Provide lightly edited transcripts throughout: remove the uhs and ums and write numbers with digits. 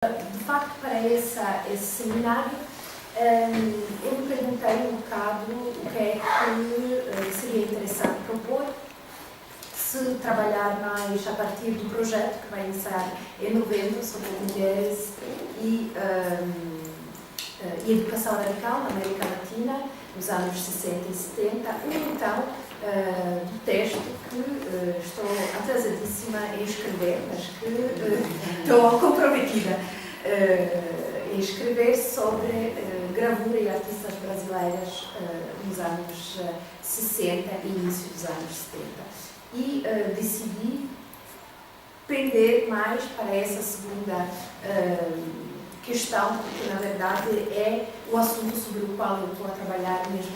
De facto, para esse seminário, eu me perguntei um bocado o que é que seria interessante propor, se trabalhar mais a partir do projeto que vai iniciar em novembro sobre mulheres e educação radical na América Latina, nos anos 60 e 70, ou então do texto que estou atrasadíssima em escrever, mas que estou comprometida em escrever sobre gravura e artistas brasileiras nos anos 60 e início dos anos 70. E decidi pender mais para essa segunda questão, porque na verdade é o assunto sobre o qual eu estou a trabalhar mesmo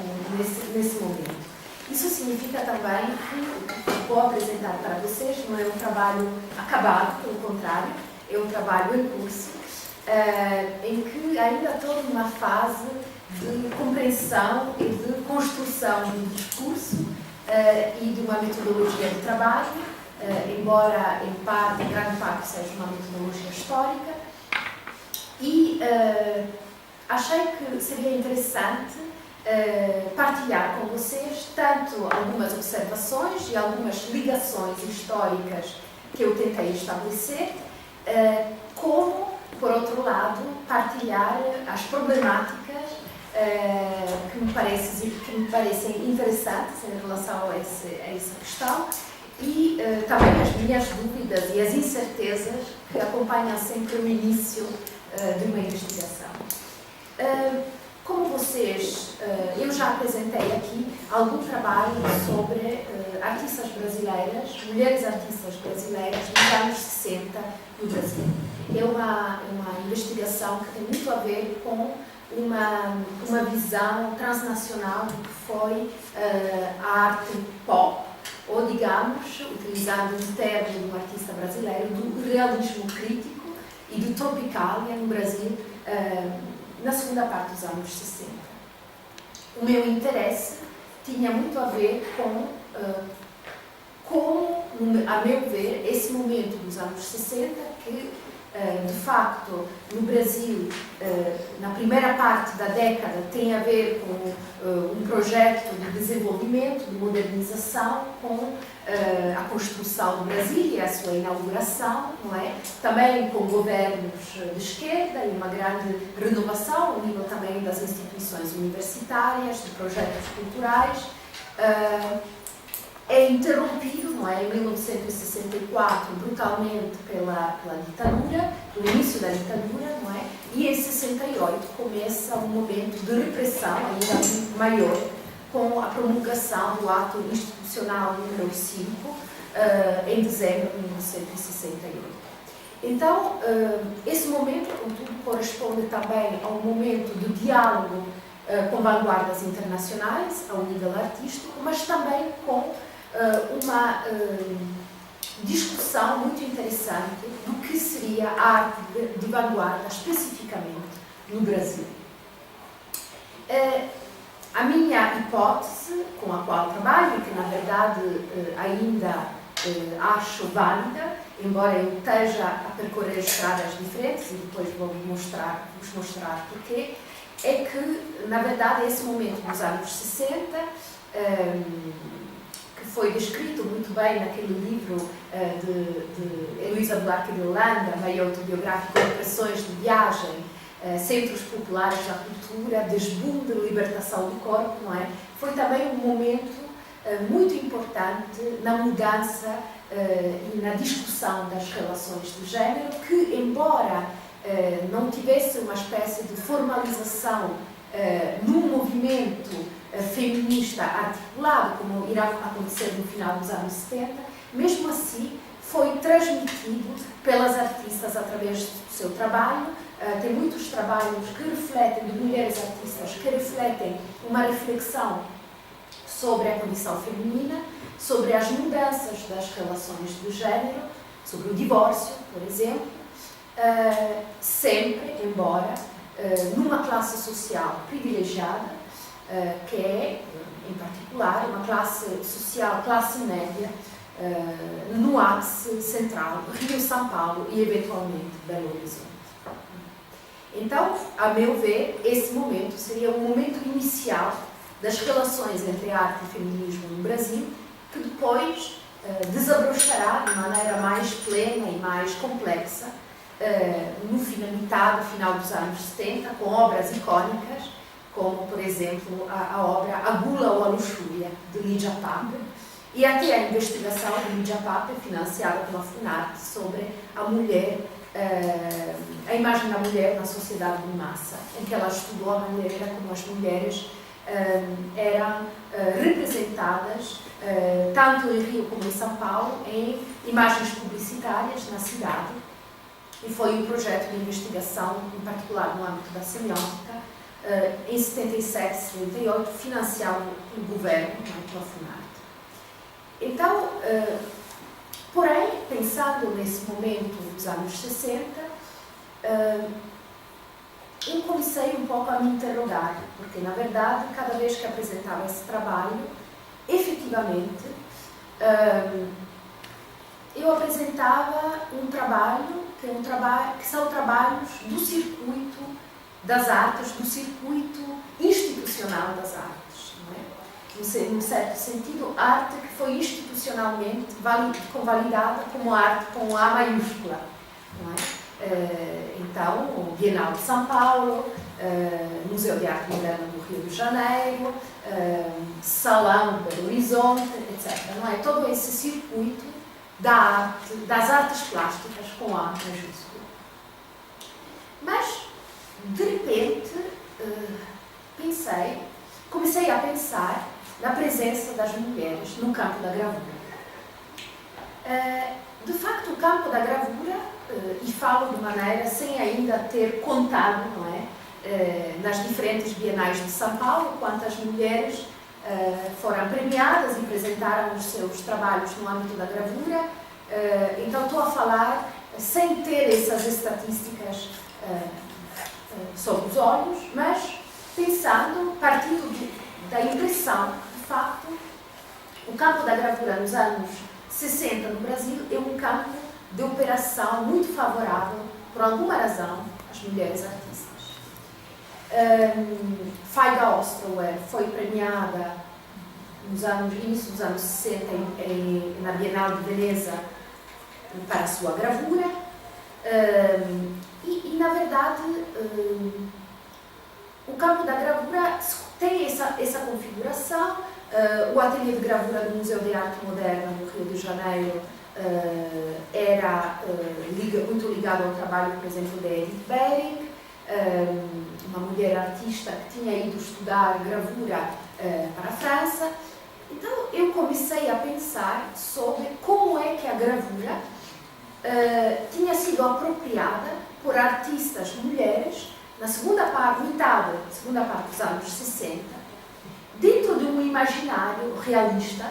nesse momento. Isso significa também que vou apresentar para vocês, não é um trabalho acabado, pelo contrário, é um trabalho em curso, em que ainda estou numa fase de compreensão e de construção de um discurso e de uma metodologia de trabalho, embora em grande parte seja uma metodologia histórica, e achei que seria interessante partilhar com vocês tanto algumas observações e algumas ligações históricas que eu tentei estabelecer, como, por outro lado, partilhar as problemáticas que me parecem interessantes em relação a essa questão e também as minhas dúvidas e as incertezas que acompanham sempre o início de uma investigação. Como vocês, eu já apresentei aqui algum trabalho sobre artistas brasileiras, mulheres artistas brasileiras nos anos 60 no Brasil. É uma investigação que tem muito a ver com uma visão transnacional do que foi a arte pop, ou digamos, utilizando um termo do artista brasileiro, do realismo crítico e do tropicalia no Brasil, na segunda parte dos anos 60. O meu interesse tinha muito a ver com como, a meu ver, esse momento dos anos 60, que de facto no Brasil, na primeira parte da década, tem a ver com um projeto de desenvolvimento, de modernização, com a construção do Brasil e a sua inauguração, não é? Também com governos de esquerda e uma grande renovação, ao nível também das instituições universitárias, de projetos culturais. É interrompido, não é, em 1964, brutalmente pela ditadura, no início da ditadura, não é? E em 68 começa um momento de repressão ainda muito maior, com a promulgação do ato institucional número 5, em dezembro de 1968. Então, esse momento, contudo, corresponde também ao momento do diálogo com vanguardas internacionais, ao nível artístico, mas também com uma discussão muito interessante do que seria a arte de vanguarda, especificamente no Brasil. A minha hipótese, com a qual trabalho, que na verdade ainda acho válida, embora eu esteja a percorrer estradas diferentes, e depois vos mostrar porquê, é que, na verdade, esse momento dos anos 60, que foi descrito muito bem naquele livro de Heloísa Buarque de Holanda, meio autobiográfico, Impressões de Viagem, Centros Populares da Cultura, Desbunde, Libertação do Corpo, não é? Foi também um momento muito importante na mudança e na discussão das relações de género, que, embora não tivesse uma espécie de formalização num movimento feminista articulado, como irá acontecer no final dos anos 70, mesmo assim foi transmitido pelas artistas através do seu trabalho. Tem muitos trabalhos que refletem, de mulheres artistas, que refletem uma reflexão sobre a condição feminina, sobre as mudanças das relações de género, sobre o divórcio, por exemplo, sempre, embora, numa classe social privilegiada, que é, em particular, uma classe social, classe média, no ápice central, Rio, São Paulo e, eventualmente, Belo Horizonte. Então, a meu ver, esse momento seria o momento inicial das relações entre arte e feminismo no Brasil, que depois desabrochará de maneira mais plena e mais complexa metade final dos anos 70, com obras icónicas, como, por exemplo, a obra A Gula ou a Luxúria, de Lídia Pape, e até a investigação de Lídia Pape, financiada pela Funarte, sobre a mulher, a imagem da mulher na sociedade de massa, em que ela estudou a maneira como as mulheres eram representadas, tanto em Rio como em São Paulo, em imagens publicitárias na cidade. E foi um projeto de investigação, em particular no âmbito da semiótica, em 77, 78, financiado pelo governo, pela Funarte. Então, porém, pensando nesse momento dos anos 60, eu comecei um pouco a me interrogar, porque, na verdade, cada vez que apresentava esse trabalho, efetivamente, eu apresentava um trabalho que são trabalhos do circuito das artes, do circuito institucional das artes, não é? Num certo sentido, arte que foi institucionalmente convalidada como arte com A maiúscula, não é? Então, o Bienal de São Paulo, Museu de Arte Moderna do Rio de Janeiro, Salão de Belo Horizonte, etc. Não é? Todo esse circuito das artes plásticas com A maiúscula. Mas, de repente, comecei a pensar na presença das mulheres no campo da gravura. De facto, o campo da gravura, e falo de maneira sem ainda ter contado, não é, nas diferentes bienais de São Paulo, quantas mulheres foram premiadas e apresentaram os seus trabalhos no âmbito da gravura. Então, estou a falar sem ter essas estatísticas sob os olhos, mas pensando, partindo da impressão que, de facto, o campo da gravura nos anos 60 no Brasil é um campo de operação muito favorável, por alguma razão, às mulheres artistas. Faiga Osterwehr foi premiada no início dos anos 60 na Bienal de Veneza para a sua gravura e na verdade, o campo da gravura tem essa configuração. O ateliê de gravura do Museu de Arte Moderna do Rio de Janeiro era muito ligado ao trabalho, por exemplo, de Edith Bering, uma mulher artista que tinha ido estudar gravura para a França. Então, eu comecei a pensar sobre como é que a gravura tinha sido apropriada por artistas mulheres na segunda parte dos anos 60, dentro de um imaginário realista,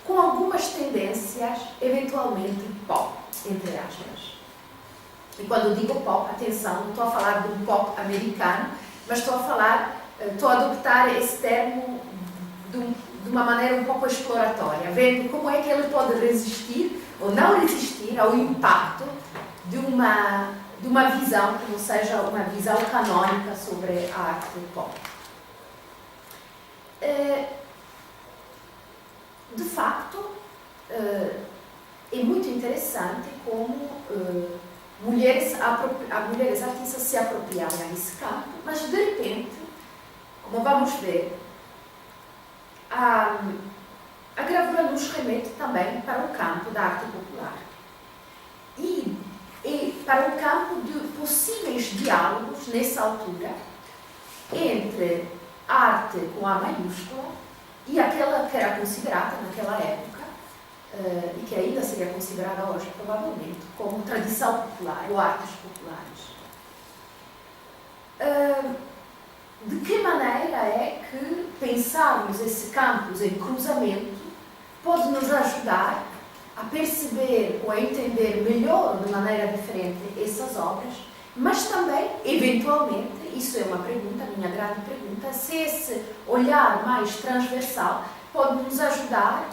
com algumas tendências, eventualmente pop, entre aspas. E quando digo pop, atenção, não estou a falar de um pop americano, mas estou a adoptar esse termo de uma maneira um pouco exploratória, vendo como é que ele pode resistir ou não resistir ao impacto de uma visão que não seja uma visão canônica sobre a arte pop. De facto, é muito interessante como mulheres artistas se apropriaram desse campo, mas de repente, como vamos ver, a gravura nos remete também para o campo da arte popular e para o campo de possíveis diálogos nessa altura entre a arte com A maiúscula e aquela que era considerada naquela época e que ainda seria considerada hoje provavelmente como tradição popular ou artes populares. De que maneira é que pensarmos esse campus em cruzamento pode nos ajudar a perceber ou a entender melhor, de maneira diferente, essas obras, mas também, eventualmente, isso é uma pergunta, a minha grande pergunta, se esse olhar mais transversal pode nos ajudar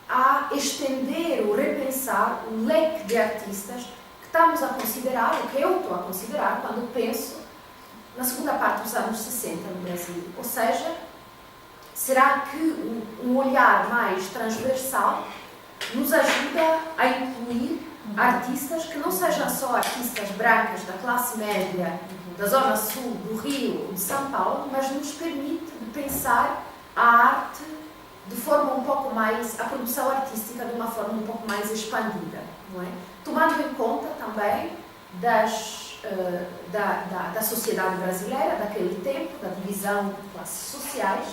a estender ou repensar o leque de artistas que estamos a considerar, o que eu estou a considerar quando penso na segunda parte dos anos 60 no Brasil. Ou seja, será que um olhar mais transversal nos ajuda a incluir artistas que não sejam só artistas brancas da classe média, da Zona Sul, do Rio, de São Paulo, mas nos permite pensar a arte de forma um pouco mais, a produção artística de uma forma um pouco mais expandida, não é? Tomando em conta também da sociedade brasileira daquele tempo, da divisão de classes sociais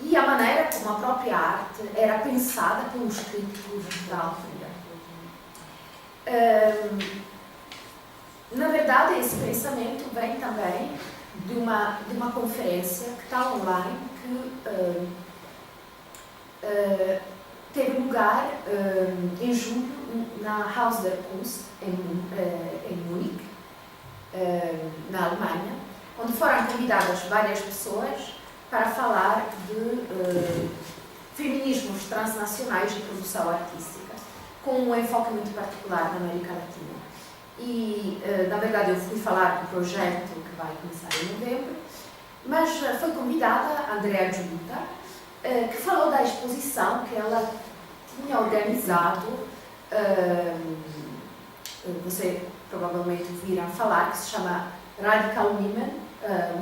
e a maneira como a própria arte era pensada pelos críticos da altura. Na verdade, esse pensamento vem também de uma conferência que está online, que teve lugar em julho na Haus der Kunst, em Munique, na Alemanha, onde foram convidadas várias pessoas para falar de feminismos transnacionais de produção artística, com um enfoque muito particular na América Latina. E, na verdade, eu fui falar do projeto que vai começar em novembro, mas foi convidada a Andrea Giunta, que falou da exposição que ela tinha organizado, você provavelmente ouvirá falar, que se chama Radical Women,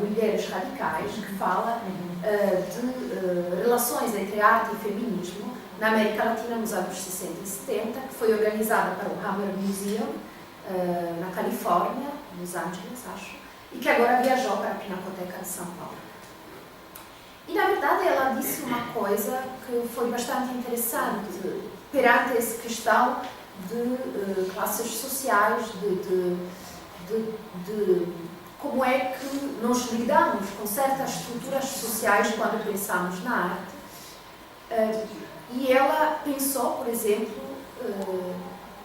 Mulheres Radicais, que fala de relações entre arte e feminismo na América Latina nos anos 60 e 70, que foi organizada para o Hammer Museum, na Califórnia, Los Angeles, acho, e que agora viajou para a Pinacoteca de São Paulo. E, na verdade, ela disse uma coisa que foi bastante interessante perante essa questão de classes sociais, de como é que nos lidamos com certas estruturas sociais quando pensamos na arte. E ela pensou, por exemplo,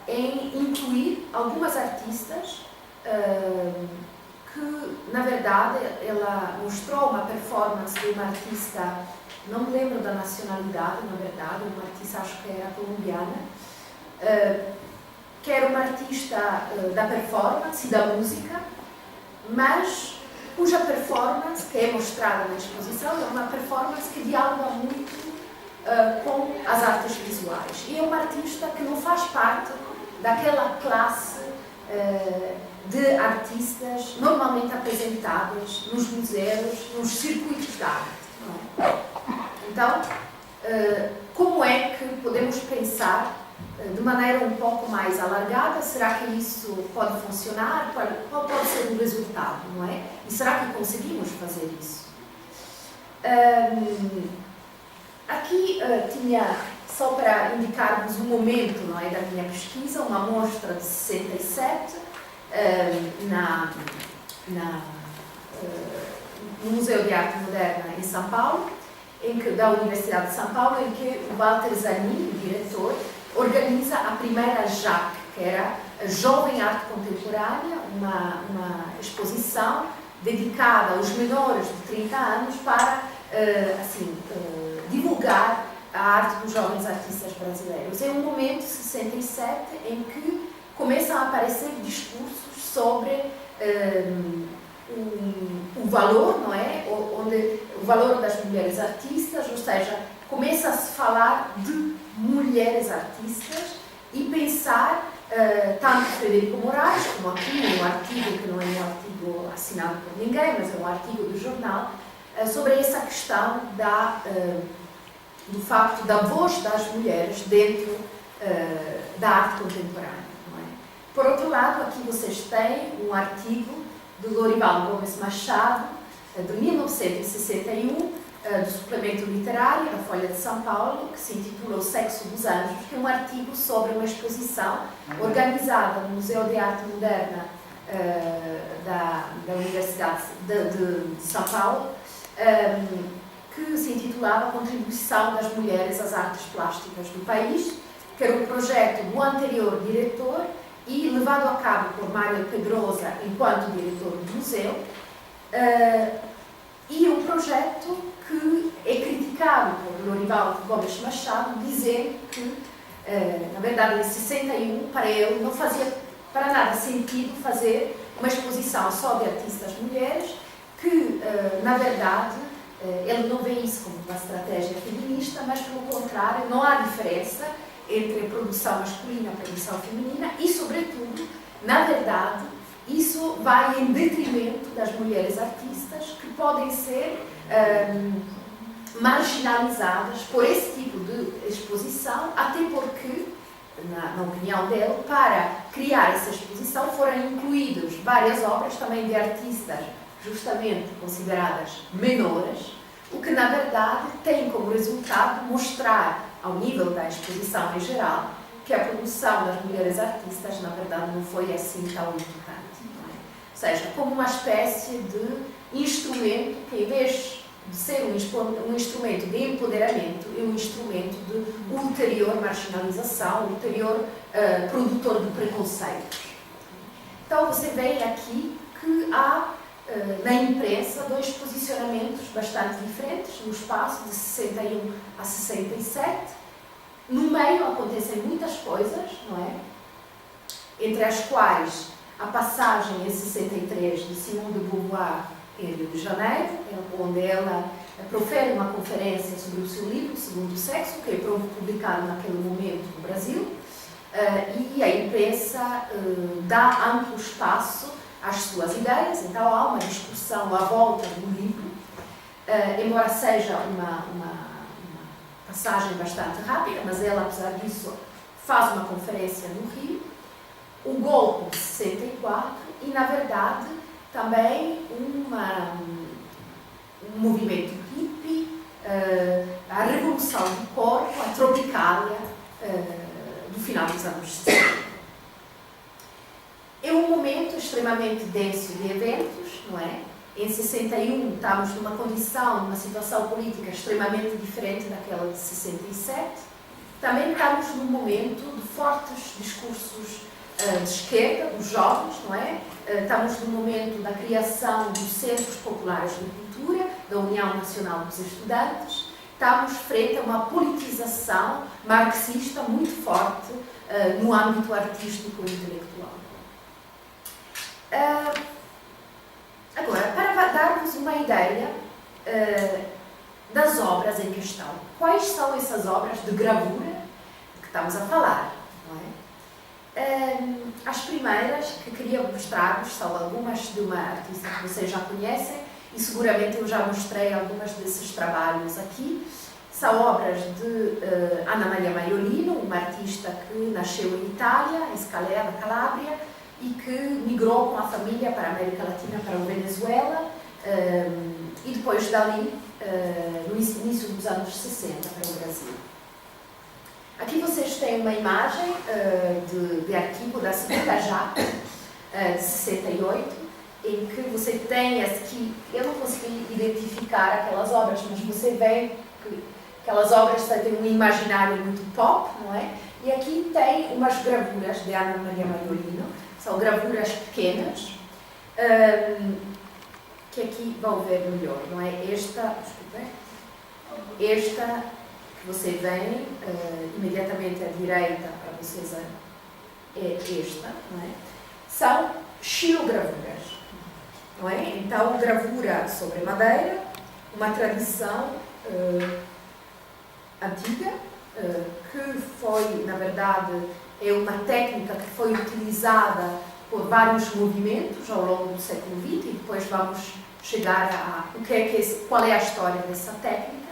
em incluir algumas artistas que, na verdade, ela mostrou uma performance de uma artista, não me lembro da nacionalidade, na verdade, uma artista, acho que era colombiana, que era uma artista da performance e da música, mas cuja performance, que é mostrada na exposição, é uma performance que dialoga muito com as artes visuais. E é uma artista que não faz parte daquela classe de artistas normalmente apresentadas nos museus, nos circuitos da arte. Não é? Então, como é que podemos pensar de maneira um pouco mais alargada? Será que isso pode funcionar? Qual pode ser o resultado, não é? E será que conseguimos fazer isso? Aqui tinha, só para indicar-vos o momento, não é, da minha pesquisa, uma amostra de 67 no Museu de Arte Moderna em São Paulo, da Universidade de São Paulo, em que o Walter Zanin, o diretor, organiza a primeira JAC, que era a Jovem Arte Contemporânea, uma exposição dedicada aos menores de 30 anos para divulgar a arte dos jovens artistas brasileiros. É um momento, 67, em que começam a aparecer discursos sobre o valor, não é? O valor das mulheres artistas, ou seja, começa a se falar de mulheres artistas e pensar, tanto Frederico Moraes, como aqui, um artigo que não é um artigo assinado por ninguém, mas é um artigo do jornal, sobre essa questão do facto da voz das mulheres dentro da arte contemporânea. Não é? Por outro lado, aqui vocês têm um artigo do Lorival Gomes Machado, de 1961, do suplemento literário da Folha de São Paulo, que se intitula O Sexo dos Anjos, que é um artigo sobre uma exposição organizada no Museu de Arte Moderna da Universidade de São Paulo, que se intitulava Contribuição das Mulheres às Artes Plásticas do País, que era um projeto do anterior diretor e levado a cabo por Mário Pedrosa enquanto diretor do museu, e um projeto que é criticado por Lorival Gomes Machado, dizendo que, na verdade, em 61, para ele, não fazia para nada sentido fazer uma exposição só de artistas mulheres que, na verdade, ele não vê isso como uma estratégia feminista, mas, pelo contrário, não há diferença entre a produção masculina e a produção feminina e, sobretudo, na verdade, isso vai em detrimento das mulheres artistas que podem ser marginalizadas por esse tipo de exposição, até porque, na opinião dele, para criar essa exposição foram incluídas várias obras também de artistas justamente consideradas menores, o que na verdade tem como resultado mostrar, ao nível da exposição em geral, que a produção das mulheres artistas na verdade não foi assim tão importante. Não é? Ou seja, como uma espécie de instrumento que, em vez de ser um instrumento de empoderamento, é um instrumento de ulterior marginalização, ulterior produtor de preconceitos. Então você vê aqui que há na imprensa dois posicionamentos bastante diferentes no espaço de 61 a 67. No meio acontecem muitas coisas, não é? Entre as quais a passagem em 63 de Simone de Beauvoir em Rio de Janeiro, onde ela profere uma conferência sobre o seu livro, Segundo Sexo, que é publicado naquele momento no Brasil, e a imprensa dá amplo espaço às suas ideias, então há uma discussão à volta do livro, embora seja uma passagem bastante rápida, mas ela, apesar disso, faz uma conferência no Rio, o golpe de 64 e, na verdade, também um movimento hippie, a revolução do corpo, a tropicália do final dos anos 60. É um momento extremamente denso de eventos, não é? Em 61 estamos numa condição, numa situação política extremamente diferente daquela de 67. Também estamos num momento de fortes discursos de esquerda, dos jovens, não é? Estamos no momento da criação dos Centros Populares de Cultura, da União Nacional dos Estudantes. Estamos frente a uma politização marxista muito forte no âmbito artístico e intelectual. Agora, para dar-vos uma ideia das obras em questão, quais são essas obras de gravura de que estamos a falar? Não é? As primeiras que queria mostrar-vos são algumas de uma artista que vocês já conhecem e seguramente eu já mostrei algumas desses trabalhos aqui. São obras de Anna Maria Maiolino, uma artista que nasceu em Itália, em Scalea, na Calábria, e que migrou com a família para a América Latina, para a Venezuela, e depois dali, no início dos anos 60, para o Brasil. Aqui vocês têm uma imagem de arquivo da segunda JAC, de 68, em que você tem aqui, eu não consegui identificar aquelas obras, mas você vê que aquelas obras têm um imaginário muito pop, não é? E aqui tem umas gravuras de Anna Maria Maiolino, são gravuras pequenas, que aqui vão ver melhor, não é? Esta que você vê imediatamente à direita para vocês é esta, não é? São xilogravuras, não é? Então, gravura sobre madeira, uma tradição antiga, que foi, na verdade, é uma técnica que foi utilizada por vários movimentos ao longo do século XX, e depois vamos chegar a qual é a história dessa técnica.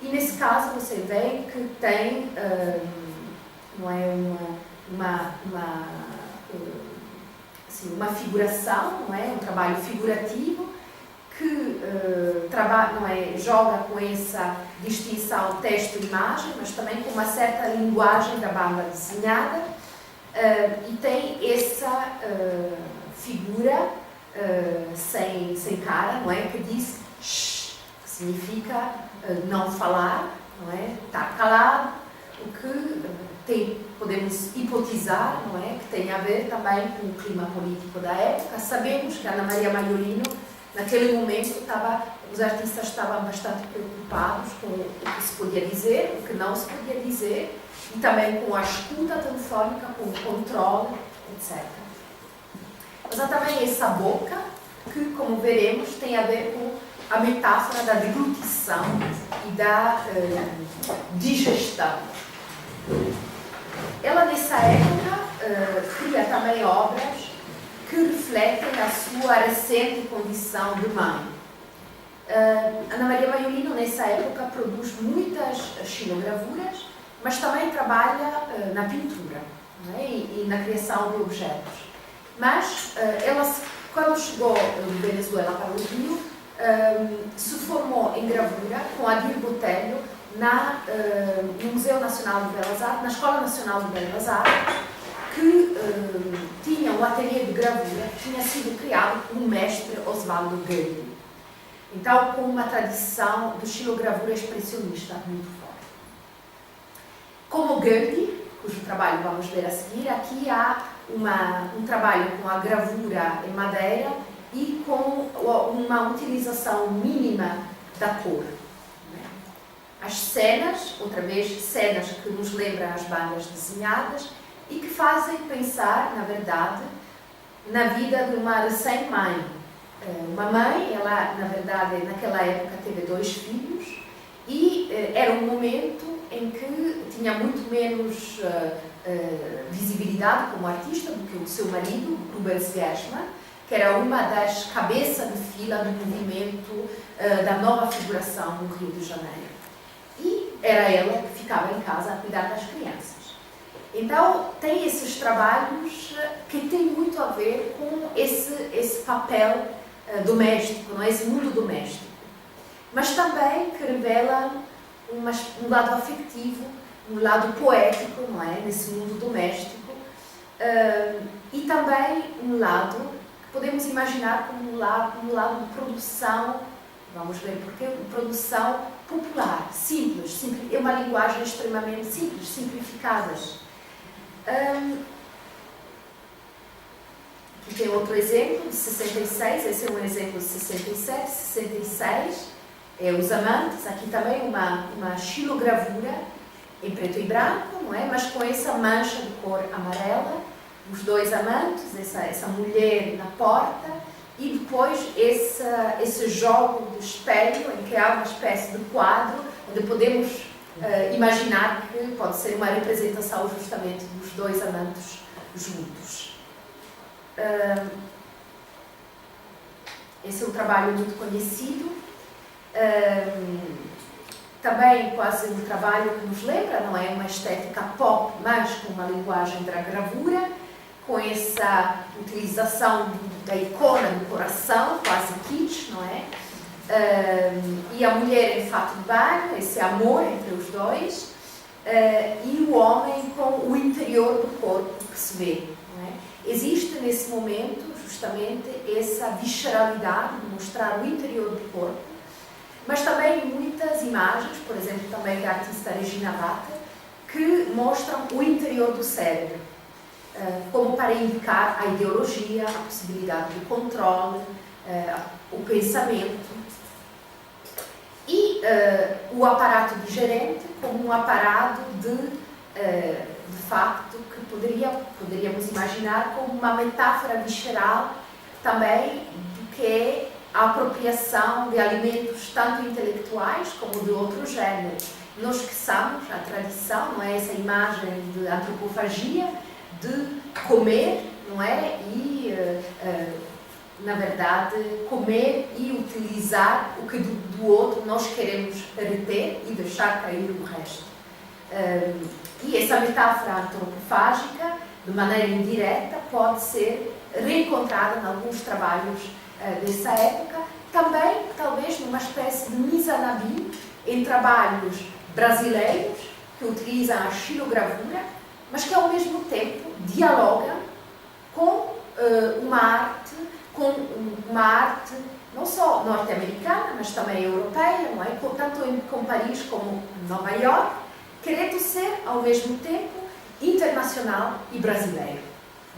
E nesse caso você vê que tem não é, uma figuração, não é, um trabalho figurativo que não é, joga com essa distinção texto-imagem, mas também com uma certa linguagem da banda desenhada, e tem essa figura sem cara, não é, que diz shh, que significa não falar, não é, estar calado, o que podemos hipotizar, não é, que tem a ver também com o clima político da época. Sabemos que Anna Maria Maiolino, naquele momento, os artistas estavam bastante preocupados com o que se podia dizer, o que não se podia dizer, e também com a escuta telefónica, com o controle, etc. mas há também essa boca que, como veremos, tem a ver com a metáfora da deglutição e da digestão. Ela, nessa época, cria também obras que refletem a sua recente condição de mãe. Ana Maria Maiolino, nessa época, produz muitas xilogravuras, mas também trabalha na pintura, não é? e na criação de objetos. Mas ela, quando chegou de Venezuela para o Rio, se formou em gravura com Adir Botelho no Museu Nacional de Belas Artes, na Escola Nacional de Belas Artes, que tinha um ateliê de gravura que tinha sido criado pelo mestre Osvaldo Goeldi. Então, com uma tradição de xilogravura expressionista muito forte. Como Goeldi, cujo trabalho vamos ver a seguir, aqui há um trabalho com a gravura em madeira e com uma utilização mínima da cor. As cenas, outra vez, cenas que nos lembram as bandas desenhadas e que fazem pensar, na verdade, na vida de uma recém-mãe. Uma mãe, ela, na verdade, naquela época teve 2 filhos e era um momento em que tinha muito menos visibilidade como artista do que o seu marido, Rubens Gershman, que era uma das cabeças de fila do movimento da nova figuração no Rio de Janeiro. E era ela que ficava em casa a cuidar das crianças. Então, tem esses trabalhos que têm muito a ver com esse papel doméstico, não é? Esse mundo doméstico. Mas também que revela um lado afetivo, um lado poético, não é? Nesse mundo doméstico. E também um lado que podemos imaginar como um lado de produção, vamos ver porquê, de produção popular, simples, é uma linguagem extremamente simples, simplificadas. Aqui tem outro exemplo, de 66, esse é um exemplo de 67, 66, Os Amantes, aqui também uma xilogravura em preto e branco, não é? Mas com essa mancha de cor amarela, os 2 amantes, essa mulher na porta, e depois esse jogo de espelho, em que há uma espécie de quadro, onde podemos imaginar que pode ser uma representação justamente dos 2 amantes juntos. Esse é um trabalho muito conhecido, também quase um trabalho que nos lembra, não é? Uma estética pop, mas com uma linguagem da gravura, com essa utilização da icona do coração, quase kitsch, não é? E a mulher em fato de banho, esse amor entre os 2, e o homem com o interior do corpo que se vê, não é? Existe nesse momento justamente essa visceralidade de mostrar o interior do corpo, mas também muitas imagens, por exemplo, também da artista Regina Baca, que mostram o interior do cérebro, como para indicar a ideologia, a possibilidade de controle, o pensamento, e o aparato digerente como um aparato de facto, que poderíamos imaginar como uma metáfora visceral também do que é a apropriação de alimentos tanto intelectuais como de outros géneros. Não esqueçamos a tradição, não é? Essa imagem de antropofagia, de comer, não é? E, na verdade, comer e utilizar o que do outro nós queremos reter e deixar cair o resto. E essa metáfora antropofágica, de maneira indireta, pode ser reencontrada em alguns trabalhos dessa época, também, talvez, numa espécie de mise en abîme em trabalhos brasileiros que utilizam a xilogravura, mas que, ao mesmo tempo, dialogam com uma arte não só norte-americana, mas também europeia, não é? Tanto com Paris como Nova York, querendo ser, ao mesmo tempo, internacional e brasileiro.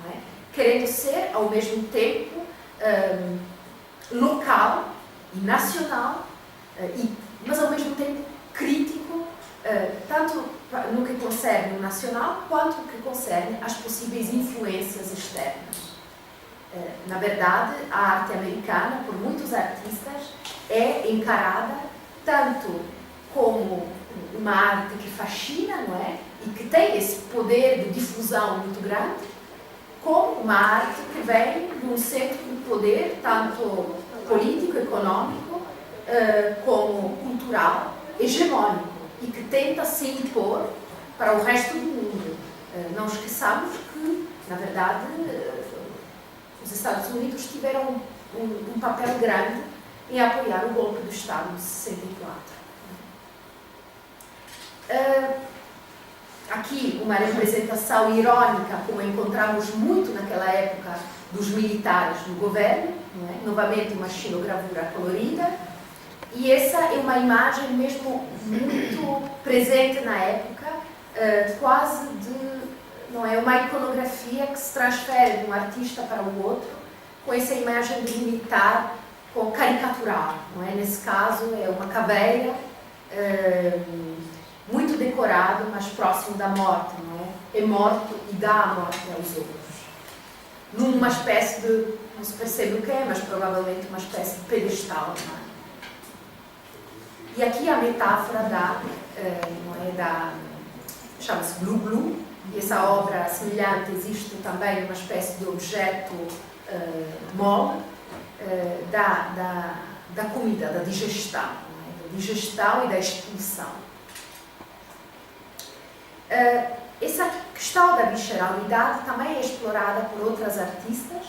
Não é? Querendo ser, ao mesmo tempo, local e nacional, mas, ao mesmo tempo, crítico, tanto no que concerne o nacional, quanto no que concerne as possíveis influências externas. Na verdade, a arte americana, por muitos artistas, é encarada tanto como uma arte que fascina, não é? E que tem esse poder de difusão muito grande, como uma arte que vem de um centro de poder, tanto político, econômico, como cultural, hegemônico, e que tenta se impor para o resto do mundo. Não esqueçamos que, na verdade, os Estados Unidos tiveram um papel grande em apoiar o golpe do Estado de 64. Aqui uma representação irônica, como encontramos muito naquela época, dos militares no governo, não é? Novamente uma xilogravura colorida, e essa é uma imagem mesmo muito presente na época, quase de, não é, uma iconografia que se transfere de um artista para o outro, com essa imagem de militar com caricatural, não é? Nesse caso é uma caveira, muito decorado, mas próximo da morte, não é? É morto e dá a morte aos outros. Numa espécie de, não se percebe o que é, mas provavelmente uma espécie de pedestal, não é? E aqui a metáfora não é, chama-se Glu Glu, e essa obra semelhante existe também uma espécie de objeto mole da comida, da digestão, não é? Da digestão e da expulsão. Essa questão da visceralidade também é explorada por outras artistas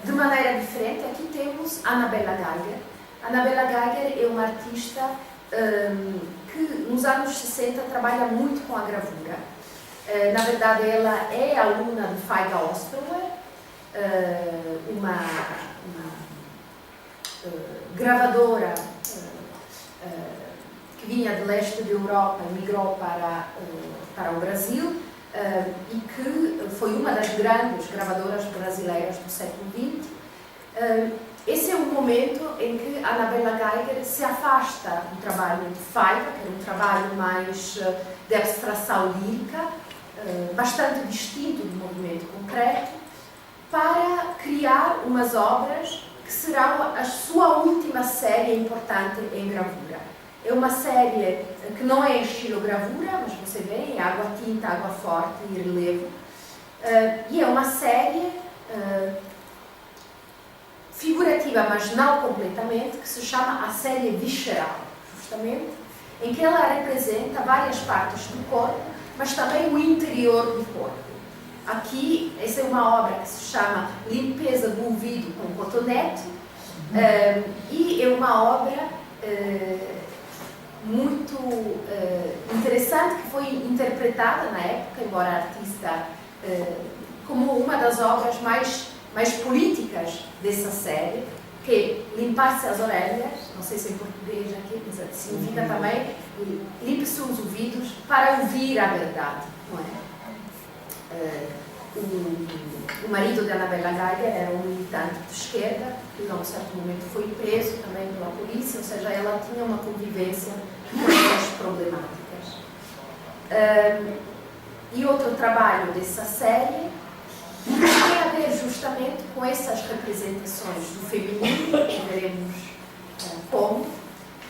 de maneira diferente. Aqui temos Annabella Geiger. Annabella Geiger é uma artista que nos anos 60 trabalha muito com a gravura. Na verdade, ela é aluna de Feiga Ostrower, uma gravadora que vinha do leste da Europa e migrou para o Brasil e que foi uma das grandes gravadoras brasileiras do século XX. Esse é um momento em que Annabella Geiger se afasta do trabalho de Feiga, que era um trabalho mais de abstração lírica, bastante distinto do movimento concreto, para criar umas obras que serão a sua última série importante em gravura. É uma série que não é em estilogravura, mas você vê, em água tinta, água forte e relevo. E é uma série figurativa, mas não completamente, que se chama a série visceral, justamente, em que ela representa várias partes do corpo, mas também o interior do corpo. Aqui, essa é uma obra que se chama Limpeza do Ouvido com Cotonete, e é uma obra muito interessante, que foi interpretada na época, embora artista, como uma das obras mais políticas dessa série, que é Limpar-se as orelhas, não sei se é em português aqui, mas significa também limpe-se os ouvidos para ouvir a verdade, não é? O marido de Annabella Geiger era um militante de esquerda, que a um certo momento foi preso também pela polícia, ou seja, ela tinha uma convivência com essas problemáticas. E outro trabalho dessa série tem a ver justamente com essas representações do feminino, que veremos como,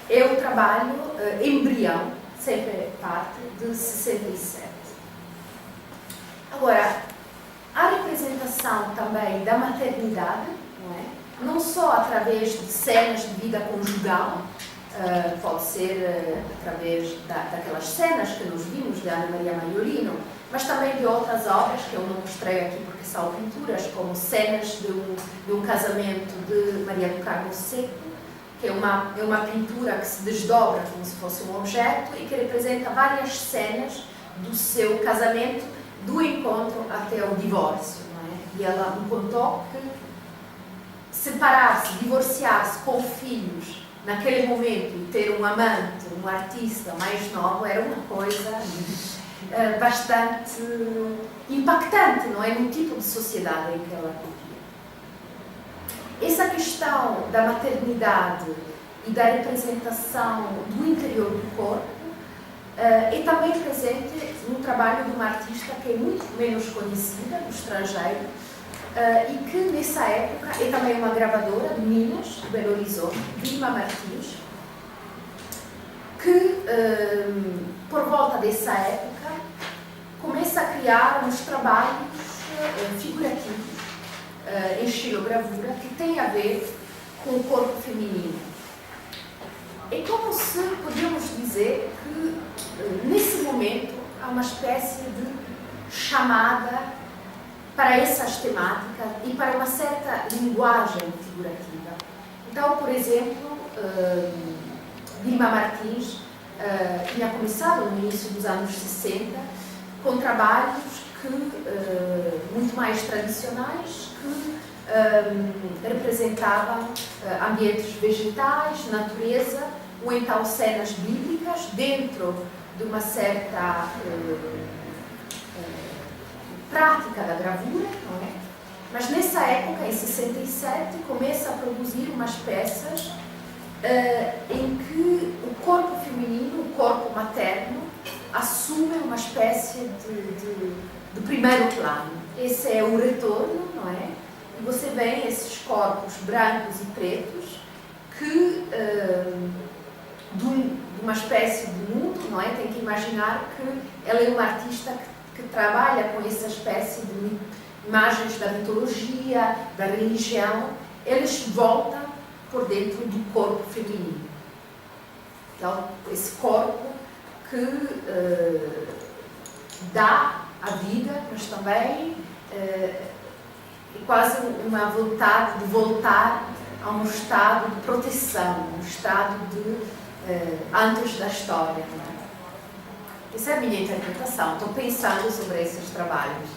é o trabalho Embrião, sempre parte de 67. Agora, a representação também da maternidade, não é? Não só através de cenas de vida conjugal, pode ser através daquelas cenas que nos vimos de Ana Maria Maiorino, mas também de outras obras que eu não mostrei aqui porque são pinturas, como cenas de um casamento de Maria do Carmo Seco, que é uma pintura que se desdobra como se fosse um objeto e que representa várias cenas do seu casamento, do encontro até o divórcio, não é? E ela me contou que separar-se, divorciar-se com filhos naquele momento e ter um amante, um artista mais novo, era uma coisa bastante impactante, não é? No tipo de sociedade em que ela vivia. Essa questão da maternidade e da representação do interior do corpo é também presente no trabalho de uma artista que é muito menos conhecida, do estrangeiro, e que nessa época é também uma gravadora de Minas, de Belo Horizonte, Vilma Martins, que por volta dessa época começa a criar uns trabalhos figurativos em estilogravura que tem a ver com o corpo feminino. É como se podíamos dizer que nesse momento há uma espécie de chamada para essas temáticas e para uma certa linguagem figurativa. Então, por exemplo, Vilma Martins tinha começado no início dos anos 60 com trabalhos muito mais tradicionais, que representavam ambientes vegetais, natureza, ou então cenas bíblicas dentro de uma certa prática da gravura, não é? Mas nessa época, em 67, começa a produzir umas peças em que o corpo feminino, o corpo materno, assume uma espécie de primeiro plano. Esse é o retorno, não é? E você vê esses corpos brancos e pretos que, de uma espécie de mundo, não é? Tem que imaginar que ela é uma artista que trabalha com essa espécie de imagens da mitologia, da religião. Eles voltam por dentro do corpo feminino. Então, esse corpo que dá a vida, mas também é quase uma vontade de voltar a um estado de proteção, um estado de antes da história. Essa é a minha interpretação. Estou pensando sobre esses trabalhos.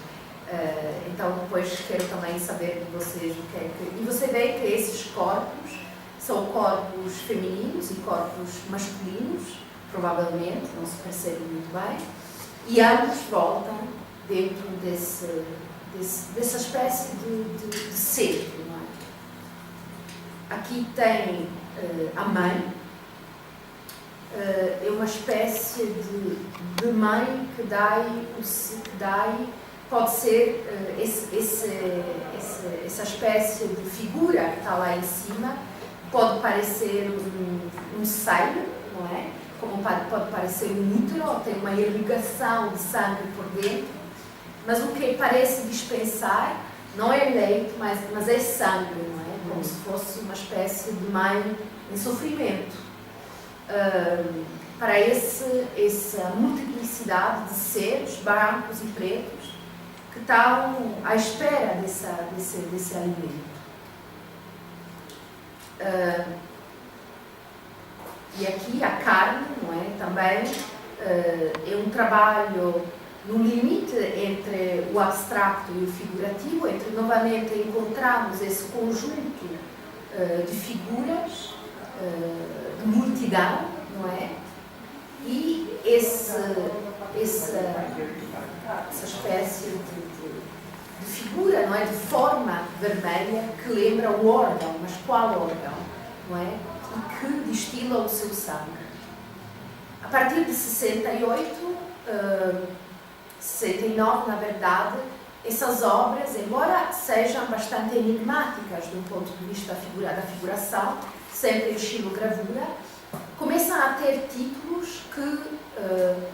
Então, depois quero também saber de vocês o que é que... E você vê que esses corpos são corpos femininos e corpos masculinos, provavelmente, não se percebe muito bem, e ambos voltam dentro dessa espécie de ser. Não é? Aqui tem a mãe, é uma espécie de mãe que dá, pode ser essa espécie de figura que está lá em cima, pode parecer um seio, não é? Como pode parecer um útero, tem uma irrigação de sangue por dentro, mas o que parece dispensar não é leite, mas é sangue, não é? Como se fosse uma espécie de mãe em sofrimento. Para essa multiplicidade de seres brancos e pretos que estão à espera desse alimento. E aqui a carne, não é? Também é um trabalho no limite entre o abstrato e o figurativo, entre novamente encontramos esse conjunto de figuras, de multidão, não é? E essa espécie de figura, não é? De forma vermelha que lembra o órgão, mas qual órgão, não é? E que destila o seu sangue. A partir de 68, 69, na verdade, essas obras, embora sejam bastante enigmáticas do ponto de vista da figuração, sempre em estilogravura, começam a ter títulos que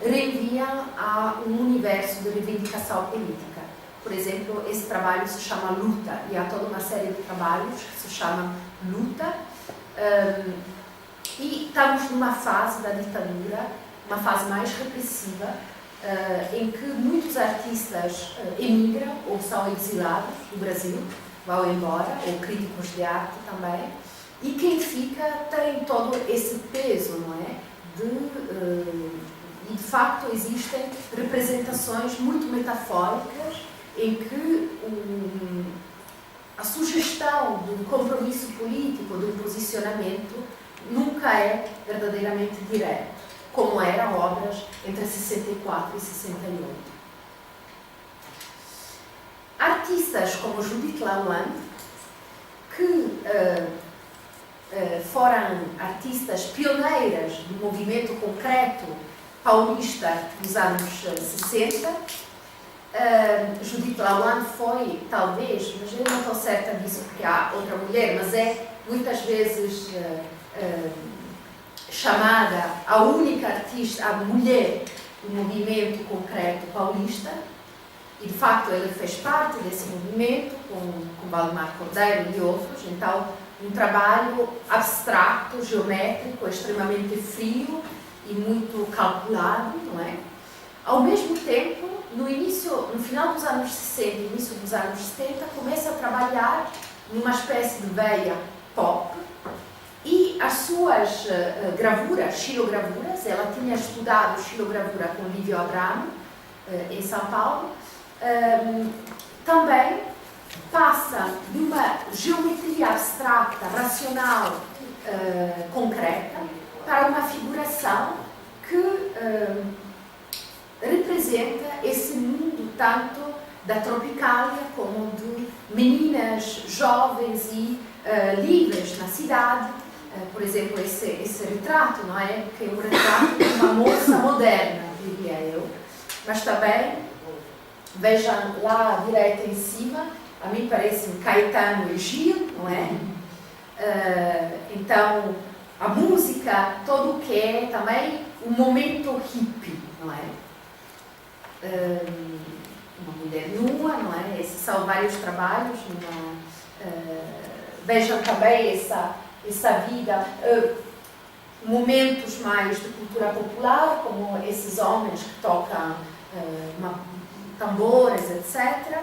reenviam a um universo de reivindicação política. Por exemplo, esse trabalho se chama Luta, e há toda uma série de trabalhos que se chamam Luta, e estamos numa fase da ditadura, uma fase mais repressiva, em que muitos artistas emigram ou são exilados do Brasil, vão embora, ou críticos de arte também, e quem fica tem todo esse peso, não é? E de facto existem representações muito metafóricas em que a sugestão de um compromisso político, de um posicionamento, nunca é verdadeiramente direto, como eram obras entre 64 e 68. Artistas como Judith Lawan, que foram artistas pioneiras do movimento concreto paulista dos anos 60, Judith Lawan foi, talvez, mas eu não estou certa disso porque há outra mulher, mas é muitas vezes chamada a única artista, a mulher do movimento concreto paulista, e de facto ele fez parte desse movimento com Valdemar Cordeiro e outros. Então, um trabalho abstrato, geométrico, extremamente frio e muito calculado, não é? Ao mesmo tempo, no final dos anos 60 e início dos anos 70, começa a trabalhar numa espécie de veia pop, e as suas gravuras, xilogravuras, ela tinha estudado xilogravura com Lívio Abramo, em São Paulo, também passa de uma geometria abstrata, racional, concreta, para uma figuração que representa esse mundo tanto da Tropicália como de meninas jovens e livres na cidade. Por exemplo, esse retrato, não é? Que é um retrato de uma moça moderna, diria eu. Mas também, vejam lá à direita em cima, a mim parece Caetano e Gil, não é? Então, a música, todo o que é também um momento hippie, não é? Uma mulher nua, não é? Esses são vários trabalhos. Vejam também essa vida, momentos mais de cultura popular, como esses homens que tocam tambores, etc.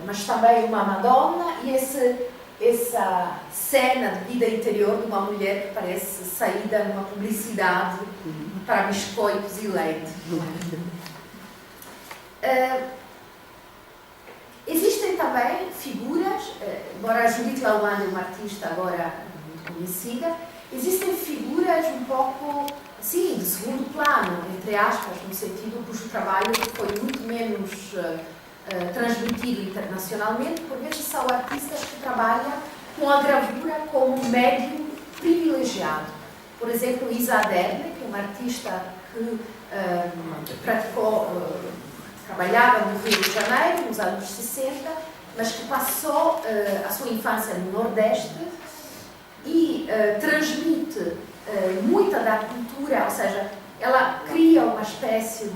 Mas também uma Madonna e essa cena de vida interior de uma mulher que parece saída numa publicidade para biscoitos e leite. Existem também figuras, embora a Judith Lawan é uma artista agora muito conhecida, existem figuras um pouco, sim, de segundo plano, entre aspas, no sentido cujo trabalho foi muito menos transmitido internacionalmente. Por vezes são artistas que trabalham com a gravura como médium privilegiado. Por exemplo, Isa Aderne, que é uma artista que trabalhava no Rio de Janeiro, nos anos 60, mas que passou a sua infância no Nordeste e transmite muita da cultura, ou seja, ela cria uma espécie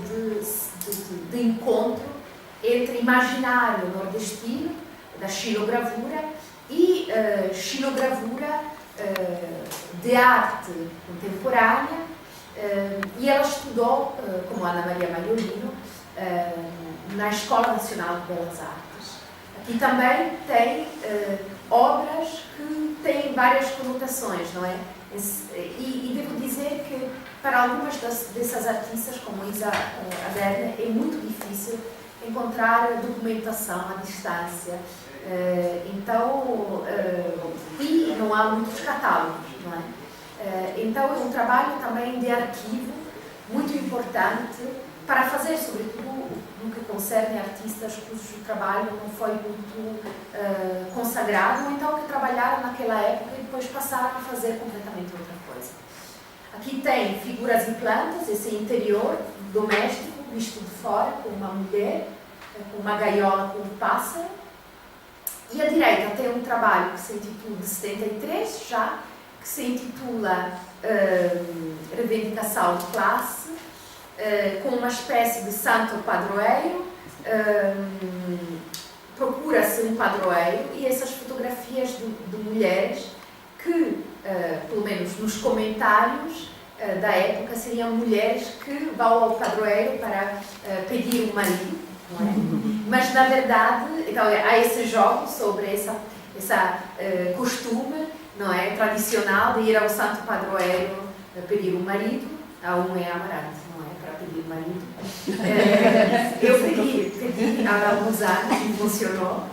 de encontro entre imaginário nordestino, da xilogravura, e xilogravura de arte contemporânea, e ela estudou, como Ana Maria Maiorino, na Escola Nacional de Belas Artes. Aqui também tem obras que têm várias conotações, não é? E devo dizer que para algumas dessas artistas, como Isa Aderne, é muito difícil encontrar documentação à distância. E não há muitos catálogos, não é? Então é um trabalho também de arquivo muito importante para fazer, sobretudo, no que concerne artistas cujo trabalho não foi muito consagrado, ou então que trabalharam naquela época e depois passaram a fazer completamente outra coisa. Aqui tem figuras em plantas, esse interior doméstico, visto de fora, com uma mulher, com uma gaiola com um pássaro. E à direita tem um trabalho que se intitula, de 73 já, que se intitula Reivindicação de Classe, com uma espécie de santo padroeiro. Procura-se um padroeiro, e essas fotografias de mulheres que, pelo menos nos comentários da época, seriam mulheres que vão ao padroeiro para pedir um marido, não é? Mas na verdade, então, há esse jogo sobre essa costume, não é, tradicional de ir ao santo padroeiro pedir um marido. A um é amarante, não é, para pedir um marido. Eu pedi há alguns anos e funcionou.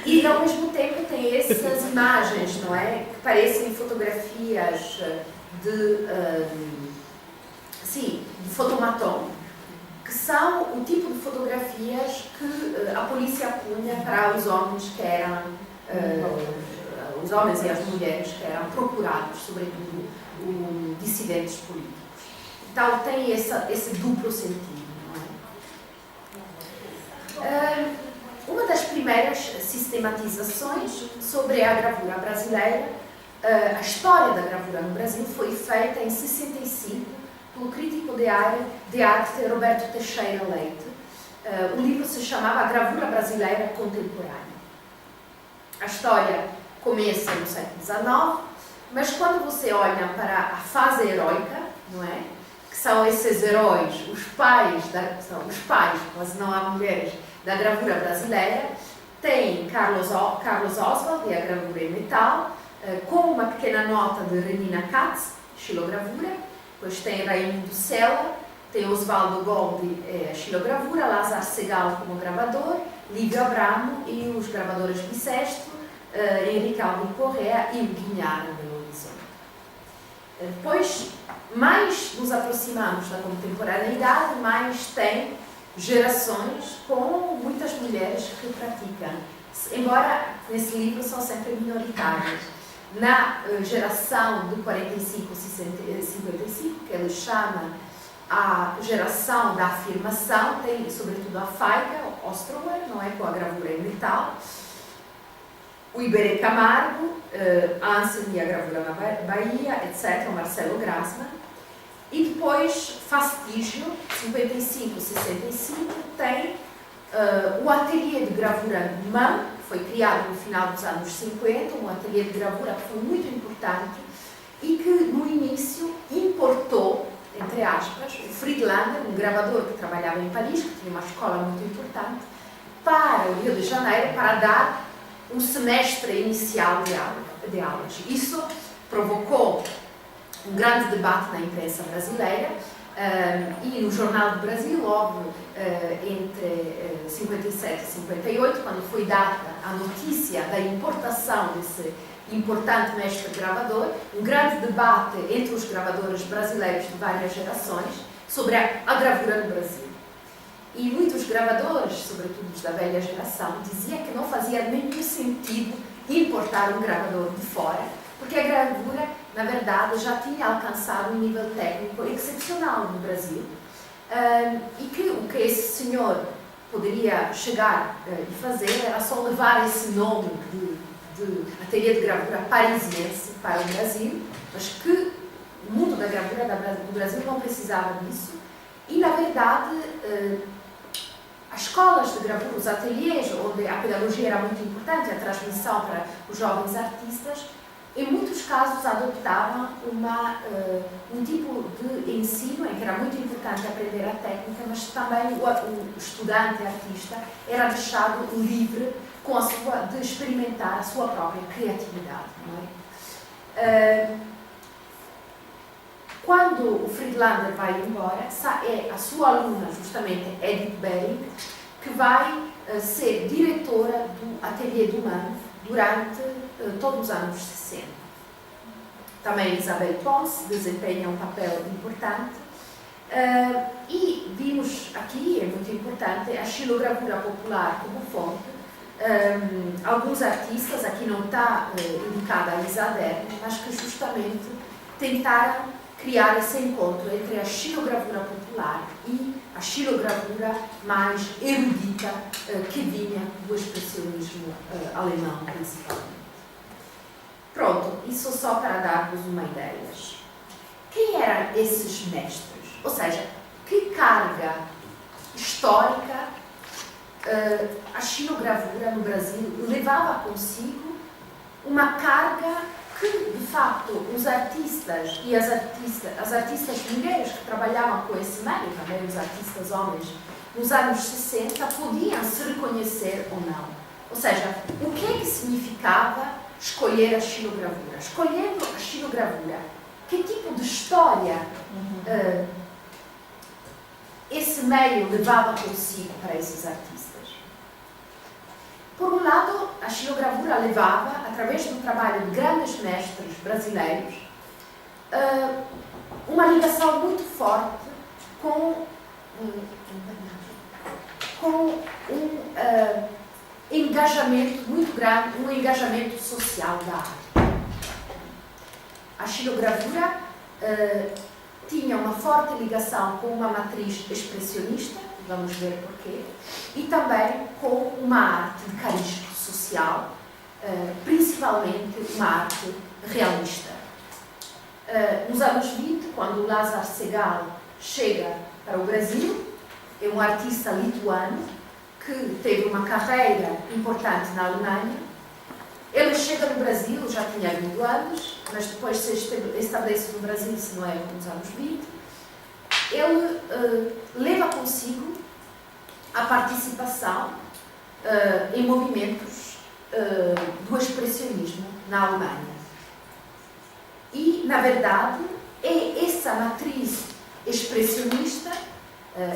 E ao mesmo tempo tem essas imagens, não é, que parecem fotografias de fotomaton, que são o tipo de fotografias que a polícia punha para os homens que eram, os homens e as mulheres que eram procurados, sobretudo dissidentes políticos. Então tem esse duplo sentido. Não é? Uma das primeiras sistematizações sobre a gravura brasileira, a história da gravura no Brasil, foi feita em 65 pelo crítico de arte Roberto Teixeira Leite. O livro se chamava A Gravura Brasileira Contemporânea. A história começa no século XIX, mas quando você olha para a fase heroica, não é? Que são esses heróis, os pais, mas não há mulheres, da gravura brasileira, tem Carlos Oswald e a gravura em metal, com uma pequena nota de Renina Katz, xilogravura, depois tem Raimundo Sela, tem Osvaldo Goldi, a xilogravura, Lázaro Segal como gravador, Lívio Abramo e os gravadores Bisesto, Henrique Alvim Correa e o Guignard no Belo Horizonte. Depois, mais nos aproximamos da contemporaneidade, mais tem gerações com muitas mulheres que praticam, embora nesse livro são sempre minoritárias. Na geração de 45-55, que ele chama a geração da afirmação, tem sobretudo a Faica, Ostrower, não é, com a gravura em metal, o Iberê Camargo, Anselm e a gravura na Bahia, etc., o Marcelo Grassmann. E depois, Fastígio, 55-65, tem o ateliê de gravura MAM, que foi criado no final dos anos 50, um ateliê de gravura que foi muito importante e que no início importou, entre aspas, o Friedlander, um gravador que trabalhava em Paris, que tinha uma escola muito importante, para o Rio de Janeiro, para dar um semestre inicial de aulas. Isso provocou um grande debate na imprensa brasileira e no Jornal do Brasil, logo entre 57 e 58, quando foi dada a notícia da importação desse importante mestre gravador, um grande debate entre os gravadores brasileiros de várias gerações sobre a gravura no Brasil. E muitos gravadores, sobretudo os da velha geração, diziam que não fazia nenhum sentido importar um gravador de fora, porque a gravura, na verdade, já tinha alcançado um nível técnico excepcional no Brasil, e que o que esse senhor poderia chegar e fazer era só levar esse nome de ateliê de gravura parisiense para o Brasil, mas que o mundo da gravura do Brasil não precisava disso, e, na verdade, as escolas de gravura, os ateliês, onde a pedagogia era muito importante, a transmissão para os jovens artistas, em muitos casos adoptavam um tipo de ensino em que era muito importante aprender a técnica, mas também o estudante artista era deixado livre de experimentar a sua própria criatividade. Não é? Quando o Friedlander vai embora, é a sua aluna, justamente Edith Bering, que vai ser diretora do ateliê do MAM durante todos os anos 60. Também Isabel Pons desempenha um papel importante. E vimos aqui, é muito importante, a xilogravura popular como fonte. Alguns artistas, aqui não está indicada a Lisa Aderne, mas que justamente tentaram criar esse encontro entre a xilogravura popular e a xilogravura mais erudita que vinha do expressionismo alemão, principalmente. Pronto, isso só para dar-vos uma ideia. Quem eram esses mestres? Ou seja, que carga histórica a xilogravura no Brasil levava consigo, uma carga que, de facto, os artistas e as artistas mulheres que trabalhavam com esse meio, também os artistas homens, nos anos 60, podiam se reconhecer ou não. Ou seja, o que é que significava escolher a xilogravura? Escolhendo a xilogravura, que tipo de história esse meio levava consigo para esses artistas? Por um lado, a xilogravura levava, através do trabalho de grandes mestres brasileiros, uma ligação muito forte com um engajamento muito grande, um engajamento social da arte. A xilogravura tinha uma forte ligação com uma matriz expressionista, vamos ver porquê, e também com uma arte de cariz social, principalmente uma arte realista. Nos anos 20, quando Lázaro Segal chega para o Brasil, é um artista lituano que teve uma carreira importante na Alemanha. Ele chega no Brasil, já tinha 20 anos, mas depois se estabelece no Brasil, se não é nos anos 20. Ele leva consigo a participação em movimentos do expressionismo na Alemanha. E, na verdade, é essa matriz expressionista,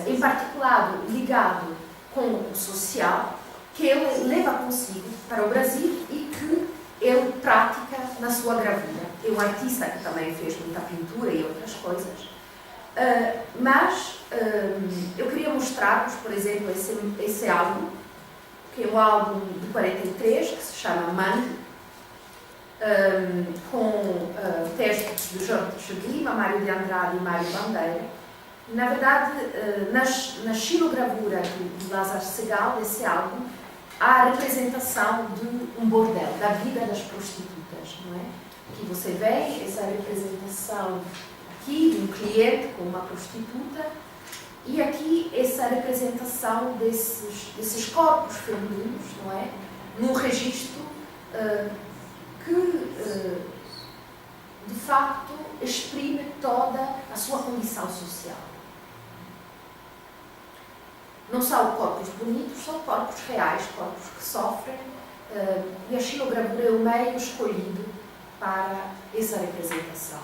em particular ligado com o social, que ele leva consigo para o Brasil e que ele pratica na sua gravura. É um artista que também fez muita pintura e outras coisas. Mas eu queria mostrar-vos, por exemplo, esse álbum, que é um álbum de 43, que se chama Mangue, com textos de Jorge Lima, Mário de Andrade e Mário Bandeira. Na verdade, na xilogravura de Lázaro Segal, desse álbum, há a representação de um bordel, da vida das prostitutas, não é? Aqui você vê essa representação aqui de um cliente com uma prostituta e aqui essa representação desses corpos femininos, não é? Num registro que, de facto, exprime toda a sua condição social. Não são corpos bonitos, são corpos reais, corpos que sofrem, e a xilogravura é o meio escolhido para essa representação.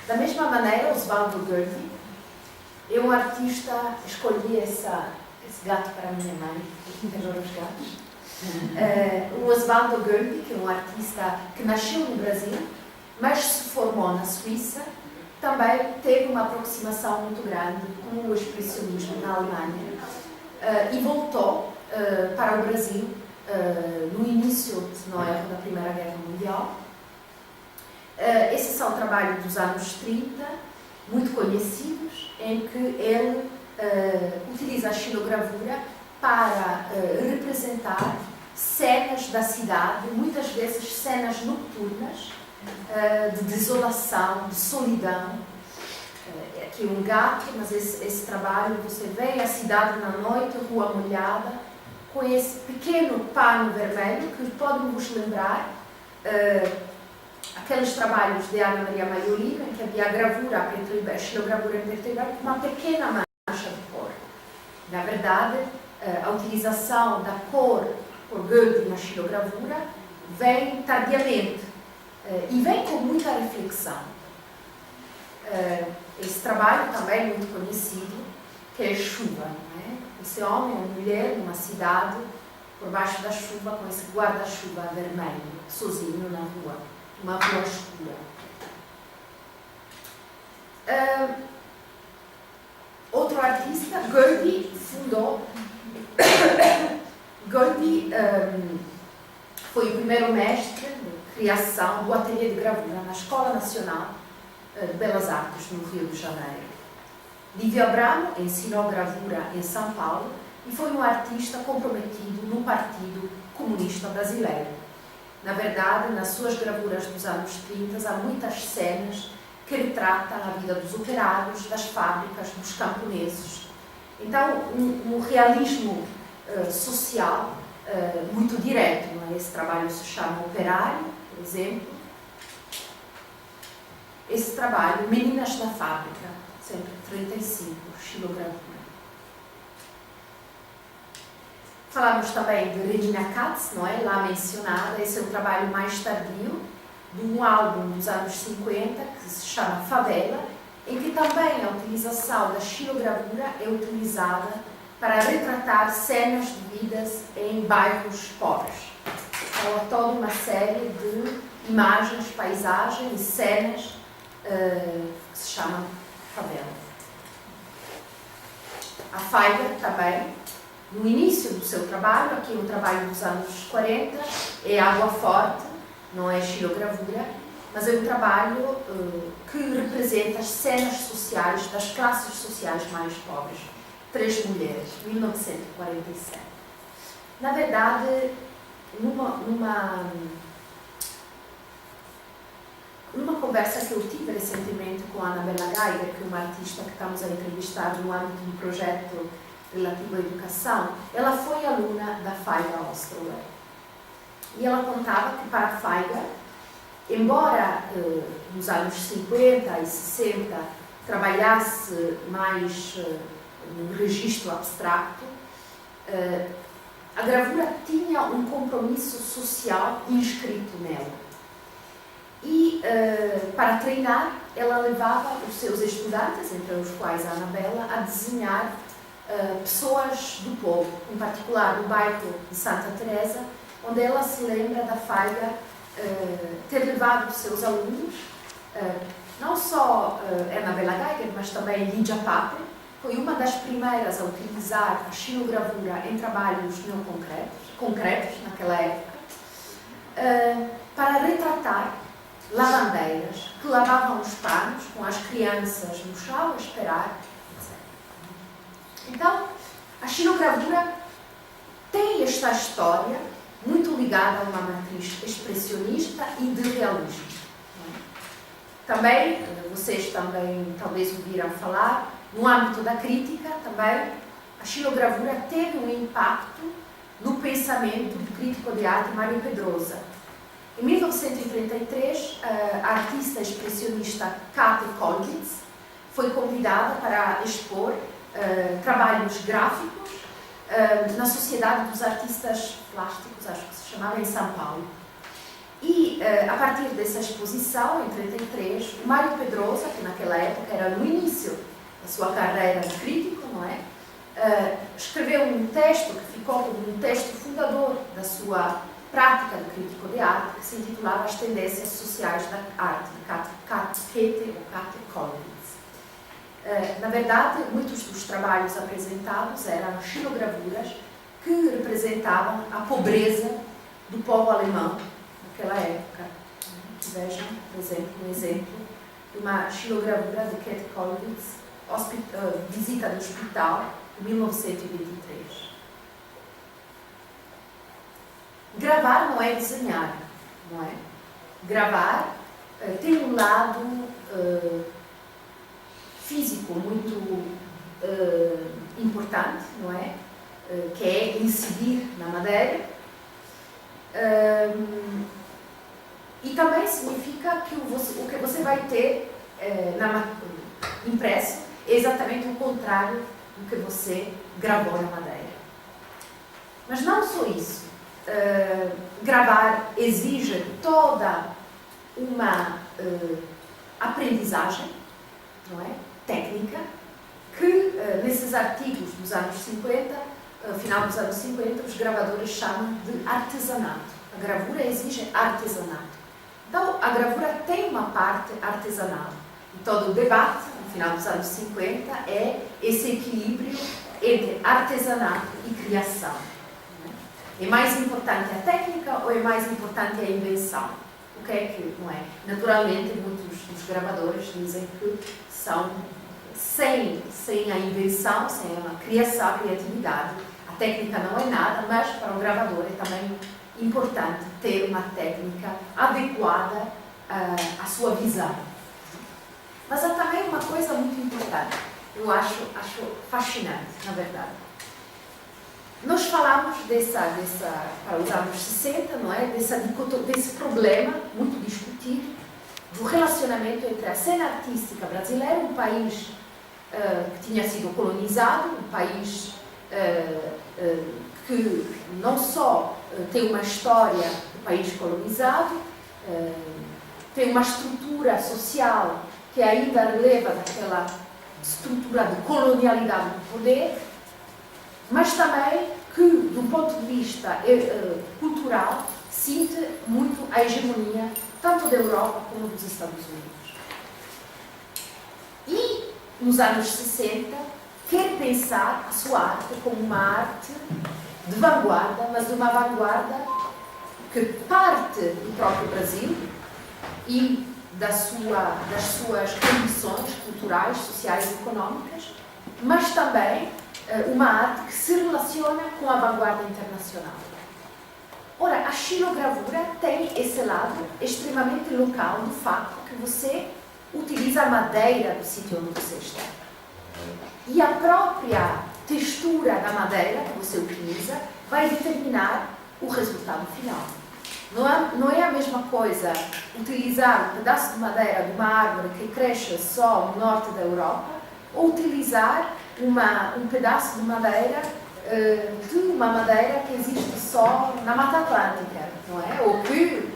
Da mesma maneira, Osvaldo Goeldi é um artista, escolhi esse gato para a minha mãe, que adora os gatos. O Osvaldo Goeldi, que é um artista que nasceu no Brasil, mas se formou na Suíça, também teve uma aproximação muito grande com o expressionismo na Alemanha e voltou para o Brasil no início, se não erro, da Primeira Guerra Mundial. Esses são trabalhos dos anos 30, muito conhecidos, em que ele utiliza a xilogravura para representar cenas da cidade, muitas vezes cenas noturnas, de desolação, de solidão. Aqui um gato, mas esse trabalho você vê a cidade na noite, rua molhada, com esse pequeno pano vermelho que podem vos lembrar aqueles trabalhos de Ana Maria Maiorino, em que havia a gravura, a xilogravura em preto e branco, uma pequena mancha de cor. Na verdade, a utilização da cor por Goeldi na xilogravura vem tardiamente. E vem com muita reflexão. Esse trabalho também é muito conhecido, que é Chuva, não é? Esse homem e mulher numa cidade, por baixo da chuva, com esse guarda-chuva vermelho, sozinho na rua, uma rua escura. Outro artista, Goeldi, fundou. Goeldi foi o primeiro mestre de criação do ateliê de gravura na Escola Nacional de Belas Artes, no Rio de Janeiro. Lívio Abramo ensinou gravura em São Paulo e foi um artista comprometido no Partido Comunista Brasileiro. Na verdade, nas suas gravuras dos anos 30, há muitas cenas que retratam a vida dos operários, das fábricas, dos camponeses. Então, um realismo social muito direto. Não é? Esse trabalho se chama Operário, por exemplo. Esse trabalho, Meninas da Fábrica, sempre 35, xilogravura. Falamos também de Regina Katz, não é? Lá mencionada. Esse é o trabalho mais tardio de um álbum dos anos 50 que se chama Favela, em que também a utilização da xilogravura é utilizada para retratar cenas de vidas em bairros pobres. Então, há toda uma série de imagens, paisagens e cenas que se chamam favela. A Feiger também, no início do seu trabalho, aqui um trabalho dos anos 40, é água forte, não é xilogravura, mas é um trabalho que representa as cenas sociais das classes sociais mais pobres. Três Mulheres, 1947. Na verdade, numa conversa que eu tive recentemente com a Anabela Geiger, que é uma artista que estamos a entrevistar no âmbito de um projeto relativo à educação, ela foi aluna da Feiga Osterweg. E ela contava que para a Feiga, embora nos anos 50 e 60 trabalhasse mais num registro abstrato, a gravura tinha um compromisso social inscrito nela. E para treinar, ela levava os seus estudantes, entre os quais a Anabela, a desenhar pessoas do povo, em particular no bairro de Santa Teresa, onde ela se lembra da Feiga ter levado os seus alunos, não só Anabela Geiger, mas também Lídia Pape, foi uma das primeiras a utilizar a xilogravura em trabalhos não concretos naquela época, para retratar lavandeiras que lavavam os panos com as crianças no chão a esperar, etc. Então, a xilogravura tem esta história muito ligada a uma matriz expressionista e de realismo. Também, vocês também talvez ouviram falar, no âmbito da crítica também, a xilogravura teve um impacto no pensamento do crítico de arte Mário Pedrosa. Em 1933, a artista expressionista Käthe Kollwitz foi convidada para expor trabalhos gráficos na Sociedade dos Artistas Plásticos, acho que se chamava, em São Paulo. E, a partir dessa exposição, em 1933, o Mário Pedrosa, que naquela época era no início da sua carreira de crítico, não é? Escreveu um texto que ficou como um texto fundador da sua prática de crítico de arte, que se intitulava As Tendências Sociais da Arte, de Käthe Kollwitz. Na verdade, muitos dos trabalhos apresentados eram xilogravuras que representavam a pobreza do povo alemão naquela época. Vejam, por exemplo, um exemplo de uma xilogravura de Käthe Kollwitz, visita do hospital, em 1923. Gravar não é desenhar, não é? Gravar tem um lado físico muito importante, não é? Que é incidir na madeira. E também significa que o que você vai ter impresso é exatamente o contrário do que você gravou na madeira. Mas não só isso. Gravar exige toda uma aprendizagem, não é? Técnica, que nesses artigos dos anos 50, final dos anos 50, os gravadores chamam de artesanato. A gravura exige artesanato. Então, a gravura tem uma parte artesanal. E todo o debate, no final dos anos 50, é esse equilíbrio entre artesanato e criação. É mais importante a técnica ou é mais importante a invenção? O que é que não é? Naturalmente, muitos dos gravadores dizem que são sem a invenção, sem a criação, a criatividade. A técnica não é nada, mas para o gravador é também importante ter uma técnica adequada à sua visão. Mas há também uma coisa muito importante, eu acho fascinante, na verdade. Nós falamos para os anos 60, não é? Desse problema muito discutido do relacionamento entre a cena artística brasileira, um país que tinha sido colonizado, um país que não só tem uma história do país colonizado, tem uma estrutura social que ainda releva daquela estrutura de colonialidade do poder, mas também que, do ponto de vista cultural, sente muito a hegemonia tanto da Europa como dos Estados Unidos. E, nos anos 60, quer pensar a sua arte como uma arte de vanguarda, mas de uma vanguarda que parte do próprio Brasil, e das suas condições culturais, sociais e económicas, mas também uma arte que se relaciona com a vanguarda internacional. Ora, a xilogravura tem esse lado extremamente local do facto que você utiliza a madeira do sítio onde você está. E a própria textura da madeira que você utiliza vai determinar o resultado final. Não é a mesma coisa utilizar um pedaço de madeira de uma árvore que cresce só no norte da Europa ou utilizar um pedaço de madeira que existe só na Mata Atlântica, não é? Ou que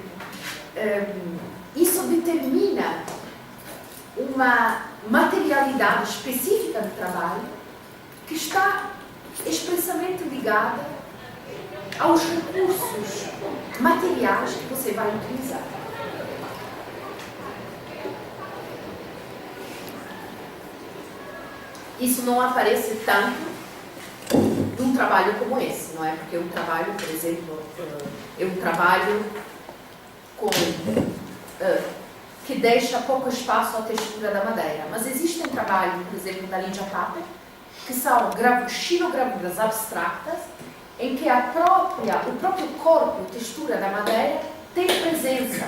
isso determina uma materialidade específica do trabalho que está expressamente ligada aos recursos materiais que você vai utilizar. Isso não aparece tanto num trabalho como esse, não é? Porque um trabalho, por exemplo, é um trabalho que deixa pouco espaço à textura da madeira. Mas existem trabalhos, por exemplo, da Lydia Pape, que são xilogravuras abstratas, em que o próprio corpo, a textura da madeira, tem presença.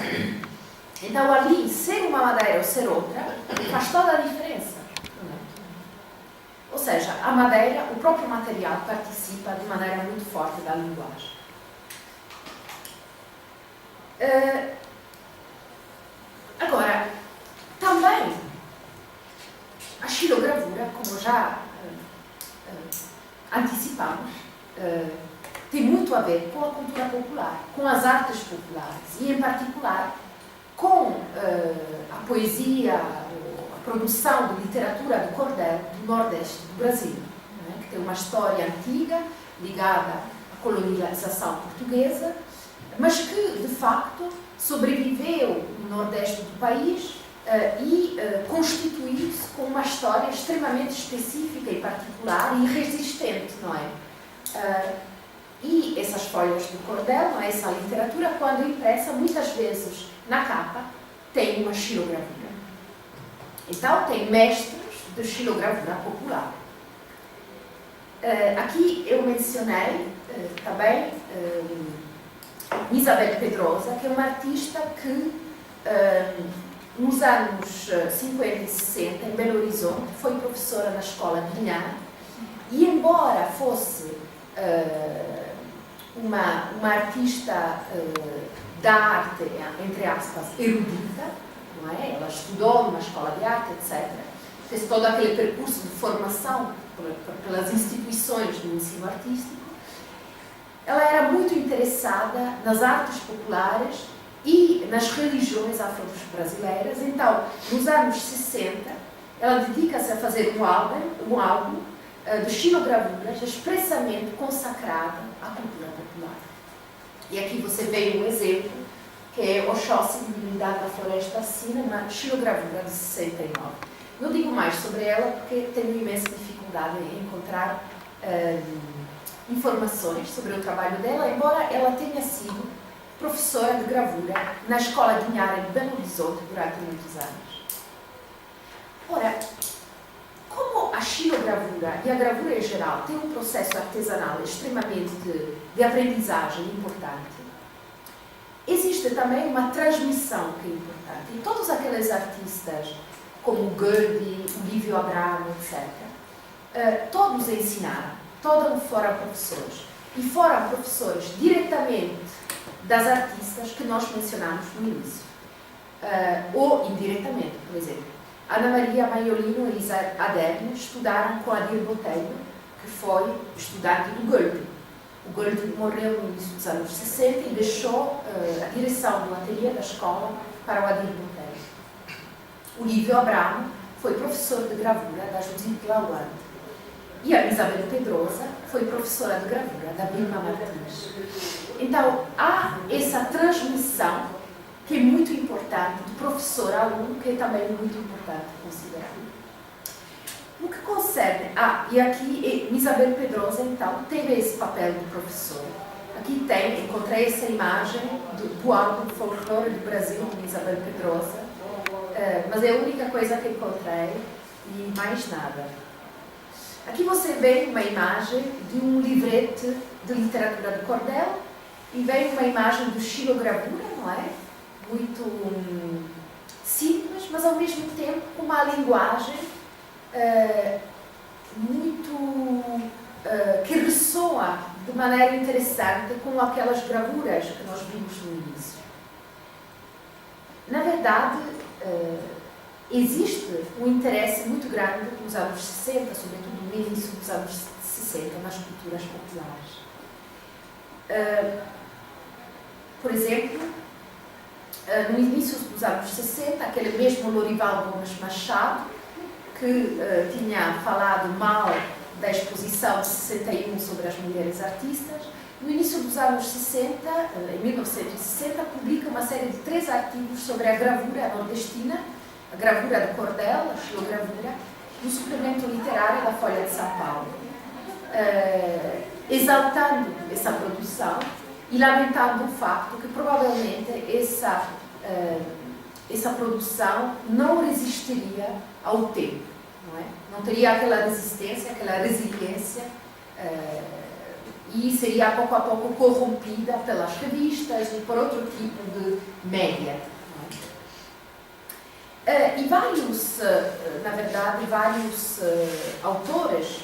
Então, ali, ser uma madeira ou ser outra, faz toda a diferença. Ou seja, a madeira, o próprio material, participa de maneira muito forte da linguagem. Agora, também, a xilogravura, como já antecipamos, tem muito a ver com a cultura popular, com as artes populares e, em particular, com a poesia, a produção de literatura do cordel do Nordeste do Brasil, né, que tem uma história antiga ligada à colonização portuguesa, mas que, de facto, sobreviveu no Nordeste do país e constituiu-se com uma história extremamente específica e particular e resistente, não é? E essas folhas do cordel, não é? Essa literatura, quando impressa, muitas vezes na capa, tem uma xilogravura. Então, tem mestres de xilogravura popular. Aqui eu mencionei também Isabel Pedrosa, que é uma artista que nos anos 50 e 60, em Belo Horizonte, foi professora na escola de Vinhã, e embora fosse uma artista da arte, entre aspas, erudita, não é? Ela estudou numa escola de arte, etc. Fez todo aquele percurso de formação pelas instituições do ensino artístico. Ela era muito interessada nas artes populares e nas religiões afro-brasileiras. Então, nos anos 60, ela dedica-se a fazer um álbum de xilogravuras expressamente consacrado à cultura popular. E aqui você vê um exemplo, que é Oxóssi, Divindade da Floresta Assina, uma xilogravura de 69. Não digo mais sobre ela porque tenho imensa dificuldade em encontrar informações sobre o trabalho dela, embora ela tenha sido professora de gravura na Escola Guinhara de Belo Horizonte durante muitos anos. Ora, como a xilogravura e a gravura em geral tem um processo artesanal extremamente de aprendizagem importante, existe também uma transmissão que é importante. E todos aqueles artistas, como o Goethe, o Lívio Abramo, etc., todos ensinaram, todos foram professores. E foram professores diretamente das artistas que nós mencionamos no início. Ou indiretamente, por exemplo. Ana Maria Maiolino e Elisa Aderne estudaram com Adir Botelho, que foi estudante do Goethe. O Goethe morreu no início dos anos 60 e deixou a direção do ateliê da escola para o Adir Botelho. O Lívio Abramo foi professor de gravura da Judite Lawande. E a Isabel Pedrosa foi professora de gravura da Vilma Martins. Então, há essa transmissão que é muito importante, do professor a aluno, que é também muito importante considerar. No que concerne... e aqui, Isabel Pedrosa, então, teve esse papel de professora. Aqui encontrei essa imagem do álbum Folclore do Brasil, de Isabel Pedrosa, mas é a única coisa que encontrei e mais nada. Aqui você vê uma imagem de um livrete de literatura de cordel e vem uma imagem do xilogravura, não é? Muito simples, mas ao mesmo tempo com uma linguagem que ressoa de maneira interessante com aquelas gravuras que nós vimos no início. Na verdade, existe um interesse muito grande nos anos 60, sobretudo no início dos anos 60, nas culturas populares. Por exemplo, no início dos anos 60, aquele mesmo Lorival Gomes Machado, que tinha falado mal da exposição de 61 sobre as mulheres artistas, no início dos anos 60, em 1960, publica uma série de 3 artigos sobre a gravura nordestina, a gravura de cordel, a xilogravura, no suplemento literário da Folha de São Paulo, exaltando essa produção e lamentando o facto que provavelmente essa produção não resistiria ao tempo, não é? Não teria aquela resistência, aquela resiliência, e seria pouco a pouco corrompida pelas revistas e por outro tipo de média. E vários, na verdade, vários autores,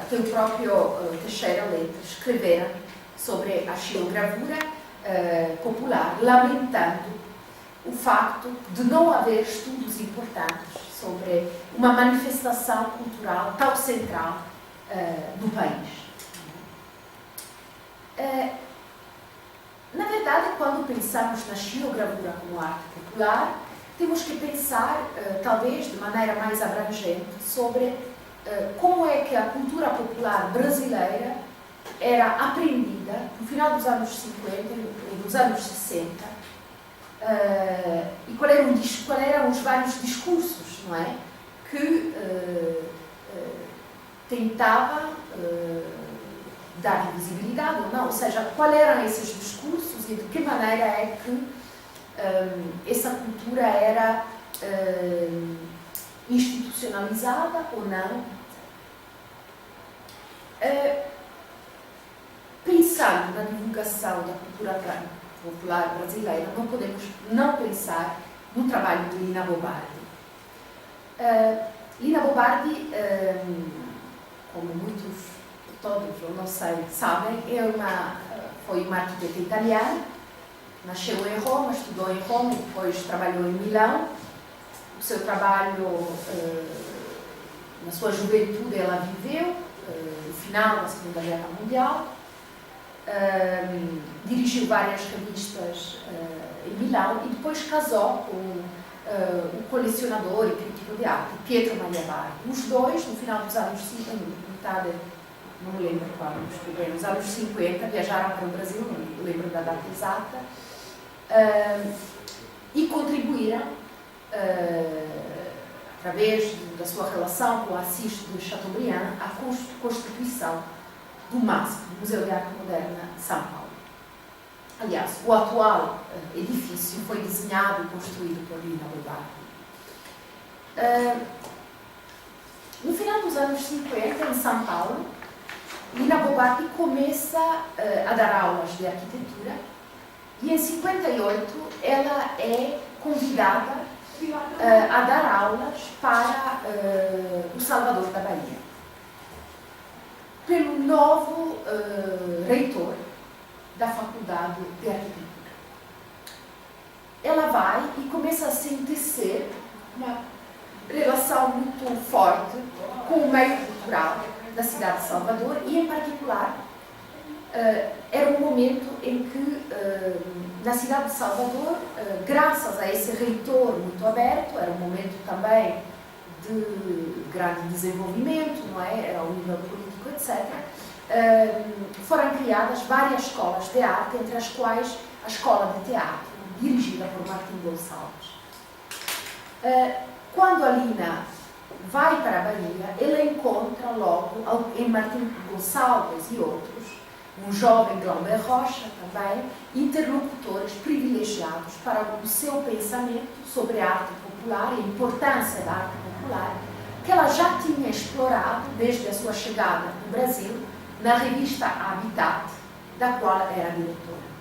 até o próprio Teixeira Leite, escreveram sobre a xilogravura popular, lamentando o facto de não haver estudos importantes sobre uma manifestação cultural tão central no país. Na verdade, quando pensamos na xilogravura como arte popular, temos que pensar, talvez de maneira mais abrangente, sobre como é que a cultura popular brasileira era aprendida no final dos anos 50 e nos anos 60, e quais eram os vários discursos, não é? Que tentava dar visibilidade ou não, ou seja, quais eram esses discursos e de que maneira é que essa cultura era institucionalizada ou não. Pensando na divulgação da cultura popular brasileira, não podemos não pensar no trabalho de Lina Bobardi. Lina Bobardi, como todos, eu não sei, sabem, foi uma arquiteta italiana, nasceu em Roma, estudou em Roma e depois trabalhou em Milão. O seu trabalho, na sua juventude, ela viveu no final da Segunda Guerra Mundial. Dirigiu várias revistas em Milão e depois casou com o colecionador e crítico de arte, Pietro Maria Bardi. Os dois, no final dos anos 50, metade, não me lembro quando, nos anos 50, viajaram para o Brasil, não me lembro da data exata, e contribuíram, através da sua relação com o Assis de Chateaubriand, à constituição do MASP, Museu de Arte Moderna de São Paulo. Aliás, o atual edifício foi desenhado e construído por Lina Bobardi. No final dos anos 50, em São Paulo, Lina Bobardi começa a dar aulas de arquitetura e em 58 ela é convidada a dar aulas para o Salvador da Bahia, pelo novo reitor da Faculdade de Arquitetura. Ela vai e começa a se tecer uma relação muito forte com o meio cultural da cidade de Salvador e, em particular, era um momento em que, na cidade de Salvador, graças a esse reitor muito aberto, era um momento também de grande desenvolvimento, não é? Ao nível político, etc., foram criadas várias escolas de arte, entre as quais a Escola de Teatro, dirigida por Martim Gonçalves. Quando a Lina vai para a Bahia, ela encontra logo, em Martim Gonçalves e outros, um jovem Glauber Rocha também, interlocutores privilegiados para o seu pensamento sobre a arte popular e a importância da arte popular, que ela já tinha explorado desde a sua chegada no Brasil, na revista Habitat, da qual era diretora.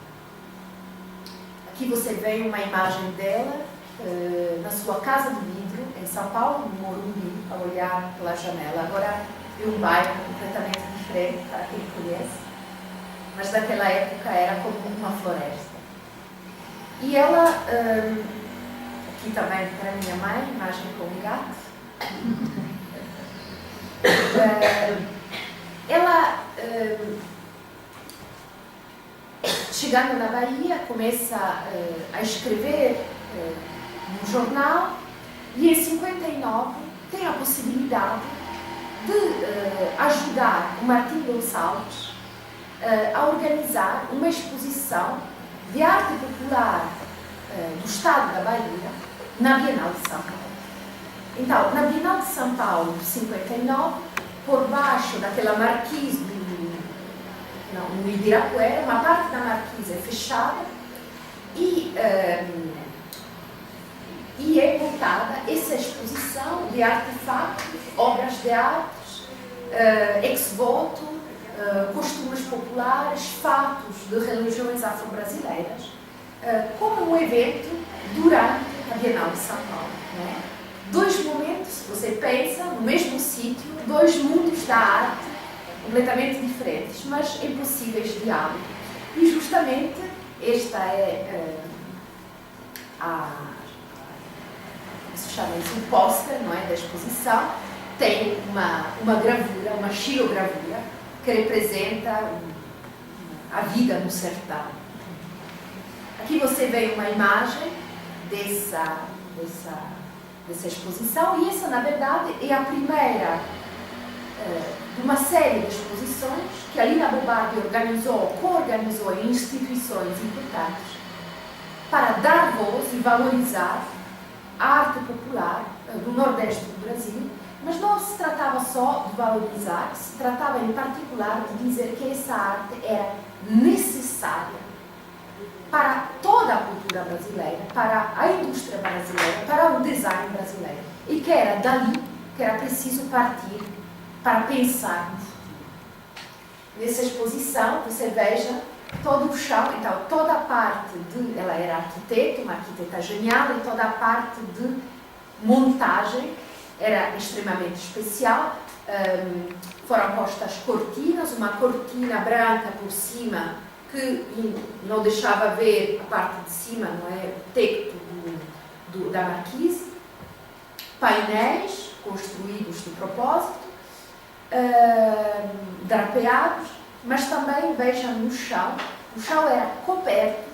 Aqui você vê uma imagem dela na sua casa de vidro, em São Paulo, no Morumbi, a olhar pela janela. Agora é um bairro completamente diferente, para quem conhece, mas naquela época era como uma floresta. E ela, aqui também para minha mãe, imagem com um gato, ela, chegando na Bahia, começa a escrever num jornal e em 59 tem a possibilidade de ajudar o Martim Gonçalves a organizar uma exposição de arte popular do Estado da Bahia na Bienal de São Paulo. Então, na Bienal de São Paulo, de 59, por baixo daquela marquise no Ibirapuera, uma parte da marquise é fechada e é montada essa exposição de artefatos, obras de arte, ex-voto, costumes populares, fatos de religiões afro-brasileiras, como um evento durante a Bienal de São Paulo. Né? Dois momentos, se você pensa, no mesmo sítio, dois mundos da arte completamente diferentes, mas impossíveis de diálogo. E justamente esta é se chama isso, um póster, não é, da exposição, tem uma gravura, uma xilogravura, que representa a vida no sertão. Aqui você vê uma imagem dessa exposição, e essa, na verdade, é a primeira de uma série de exposições que a Lina Bobardi coorganizou em instituições importantes para dar voz e valorizar a arte popular do Nordeste do Brasil, mas não se tratava só de valorizar, se tratava em particular de dizer que essa arte era necessária para toda a cultura brasileira, para a indústria brasileira, para o design brasileiro, e que era dali que era preciso partir para pensar no futuro. Nessa exposição, você veja todo o chão, então toda a parte de... Ela era arquiteta, uma arquiteta genial, e toda a parte de montagem era extremamente especial. Foram postas cortinas, uma cortina branca por cima, que não deixava ver a parte de cima, não é? O teto da marquise. Painéis construídos de propósito, drapeados, mas também, vejam, no chão era coberto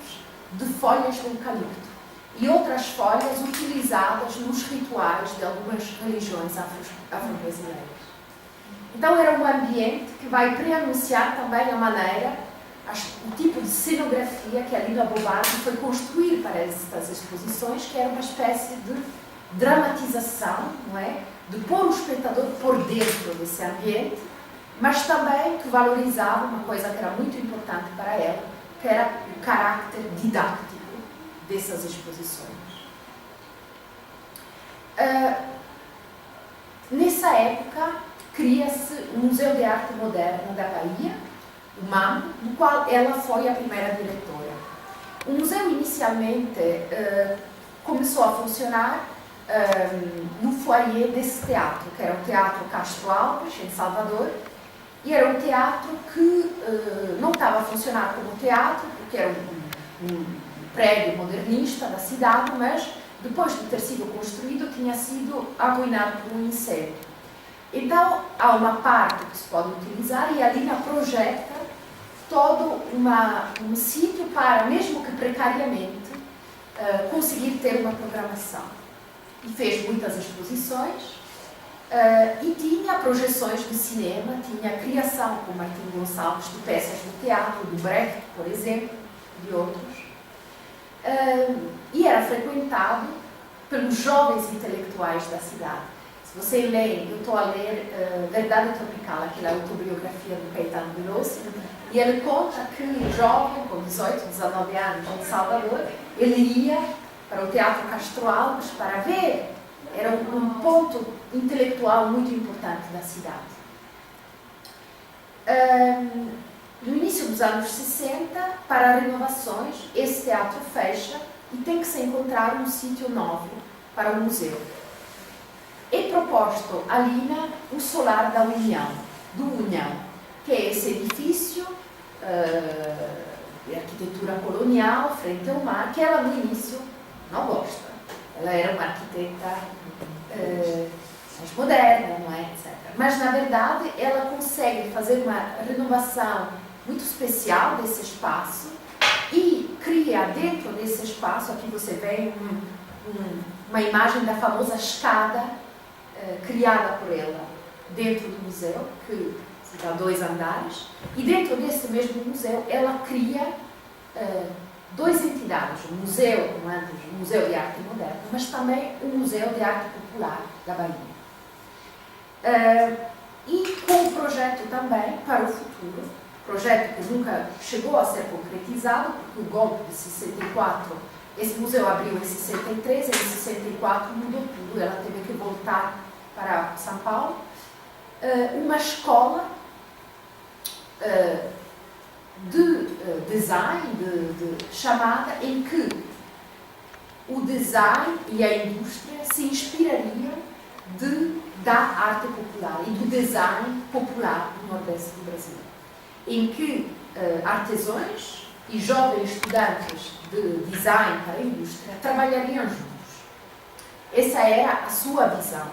de folhas de eucalipto e outras folhas utilizadas nos rituais de algumas religiões afro-brasileiras. Então era um ambiente que vai preanunciar também a maneira, o tipo de cenografia que a Lina Bobardi foi construir para estas exposições, que era uma espécie de dramatização, não é? De pôr o espectador por dentro desse ambiente, mas também que valorizava uma coisa que era muito importante para ela, que era o caráter didático dessas exposições. Nessa época, cria-se o Museu de Arte Moderna da Bahia, o MAM, do qual ela foi a primeira diretora. O museu, inicialmente, começou a funcionar no foyer desse teatro, que era o Teatro Castro Alves, em Salvador, e era um teatro que não estava a funcionar como teatro, porque era um prédio modernista da cidade, mas depois de ter sido construído, tinha sido arruinado por um incêndio. Então, há uma parte que se pode utilizar e a Lina projeta todo um sítio para, mesmo que precariamente, conseguir ter uma programação. E fez muitas exposições, e tinha projeções de cinema, tinha a criação com Martim Gonçalves de peças de teatro, do Brecht, por exemplo, de outros, e era frequentado pelos jovens intelectuais da cidade. Se você lê, eu estou a ler Verdade Tropical, aquela autobiografia do Caetano Veloso, e E ele conta que jovem, com 18, 19 anos, em Salvador, ele ia para o Teatro Castro Alves para ver. Era um ponto intelectual muito importante da cidade. No início dos anos 60, para renovações, esse teatro fecha e tem que se encontrar um sítio novo para o museu. É proposto ali o solar da União, que é esse edifício de arquitetura colonial, frente ao mar, que ela no início não gosta. Ela era uma arquiteta mais moderna, não é? Etc. Mas, na verdade, ela consegue fazer uma renovação muito especial desse espaço e cria dentro desse espaço, aqui você vê uma imagem da famosa escada criada por ela dentro do museu, que dá 2 andares, e dentro desse mesmo museu ela cria 2 entidades, o museu, como antes, o Museu de Arte Moderna, mas também o Museu de Arte Popular da Bahia. E com um projeto também para o futuro, projeto que nunca chegou a ser concretizado, porque o golpe de 64, esse museu abriu em 63, em 64 mudou tudo, ela teve que voltar para São Paulo, uma escola de design chamada, em que o design e a indústria se inspirariam da arte popular e do design popular do Nordeste do Brasil, em que artesãos e jovens estudantes de design para a indústria trabalhariam juntos. Essa era a sua visão.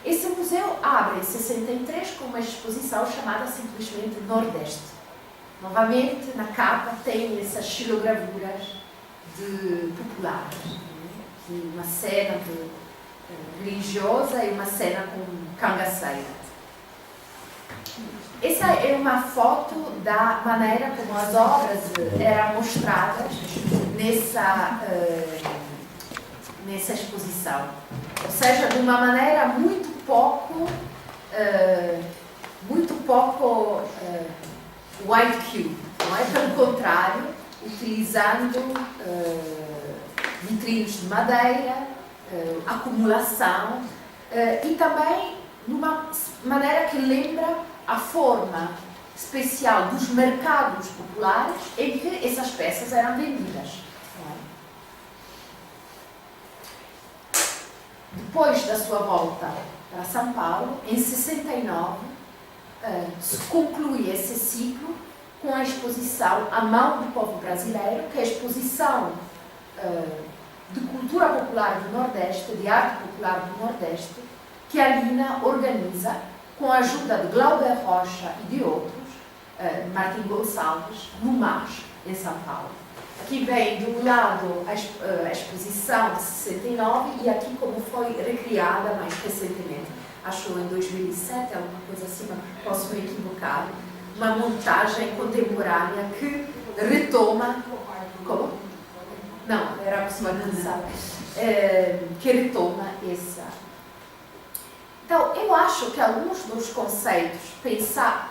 Esse museu abre em 63 com uma exposição chamada simplesmente Nordeste. Novamente, na capa tem essas xilogravuras populares, né? Uma cena religiosa e uma cena com cangaceira. Essa é uma foto da maneira como as obras eram mostradas nessa exposição. Ou seja, de uma maneira muito pouco white cube, não é? Pelo contrário, utilizando vitrines de madeira, acumulação, e também de uma maneira que lembra a forma especial dos mercados populares em que essas peças eram vendidas. Depois da sua volta para São Paulo, em 69, se conclui esse ciclo com a exposição A Mão do Povo Brasileiro, que é a exposição de cultura popular do Nordeste, de arte popular do Nordeste, que a Lina organiza com a ajuda de Glauber Rocha e de outros, Martim Gonçalves, no MASP, em São Paulo. Aqui vem, de um lado, a exposição de 69 e aqui como foi recriada mais recentemente. Acho em 2007, alguma coisa assim, mas posso me equivocar. Uma montagem contemporânea que retoma... Como? Não, era a pessoa cansada. Que retoma essa... Então, eu acho que alguns dos conceitos,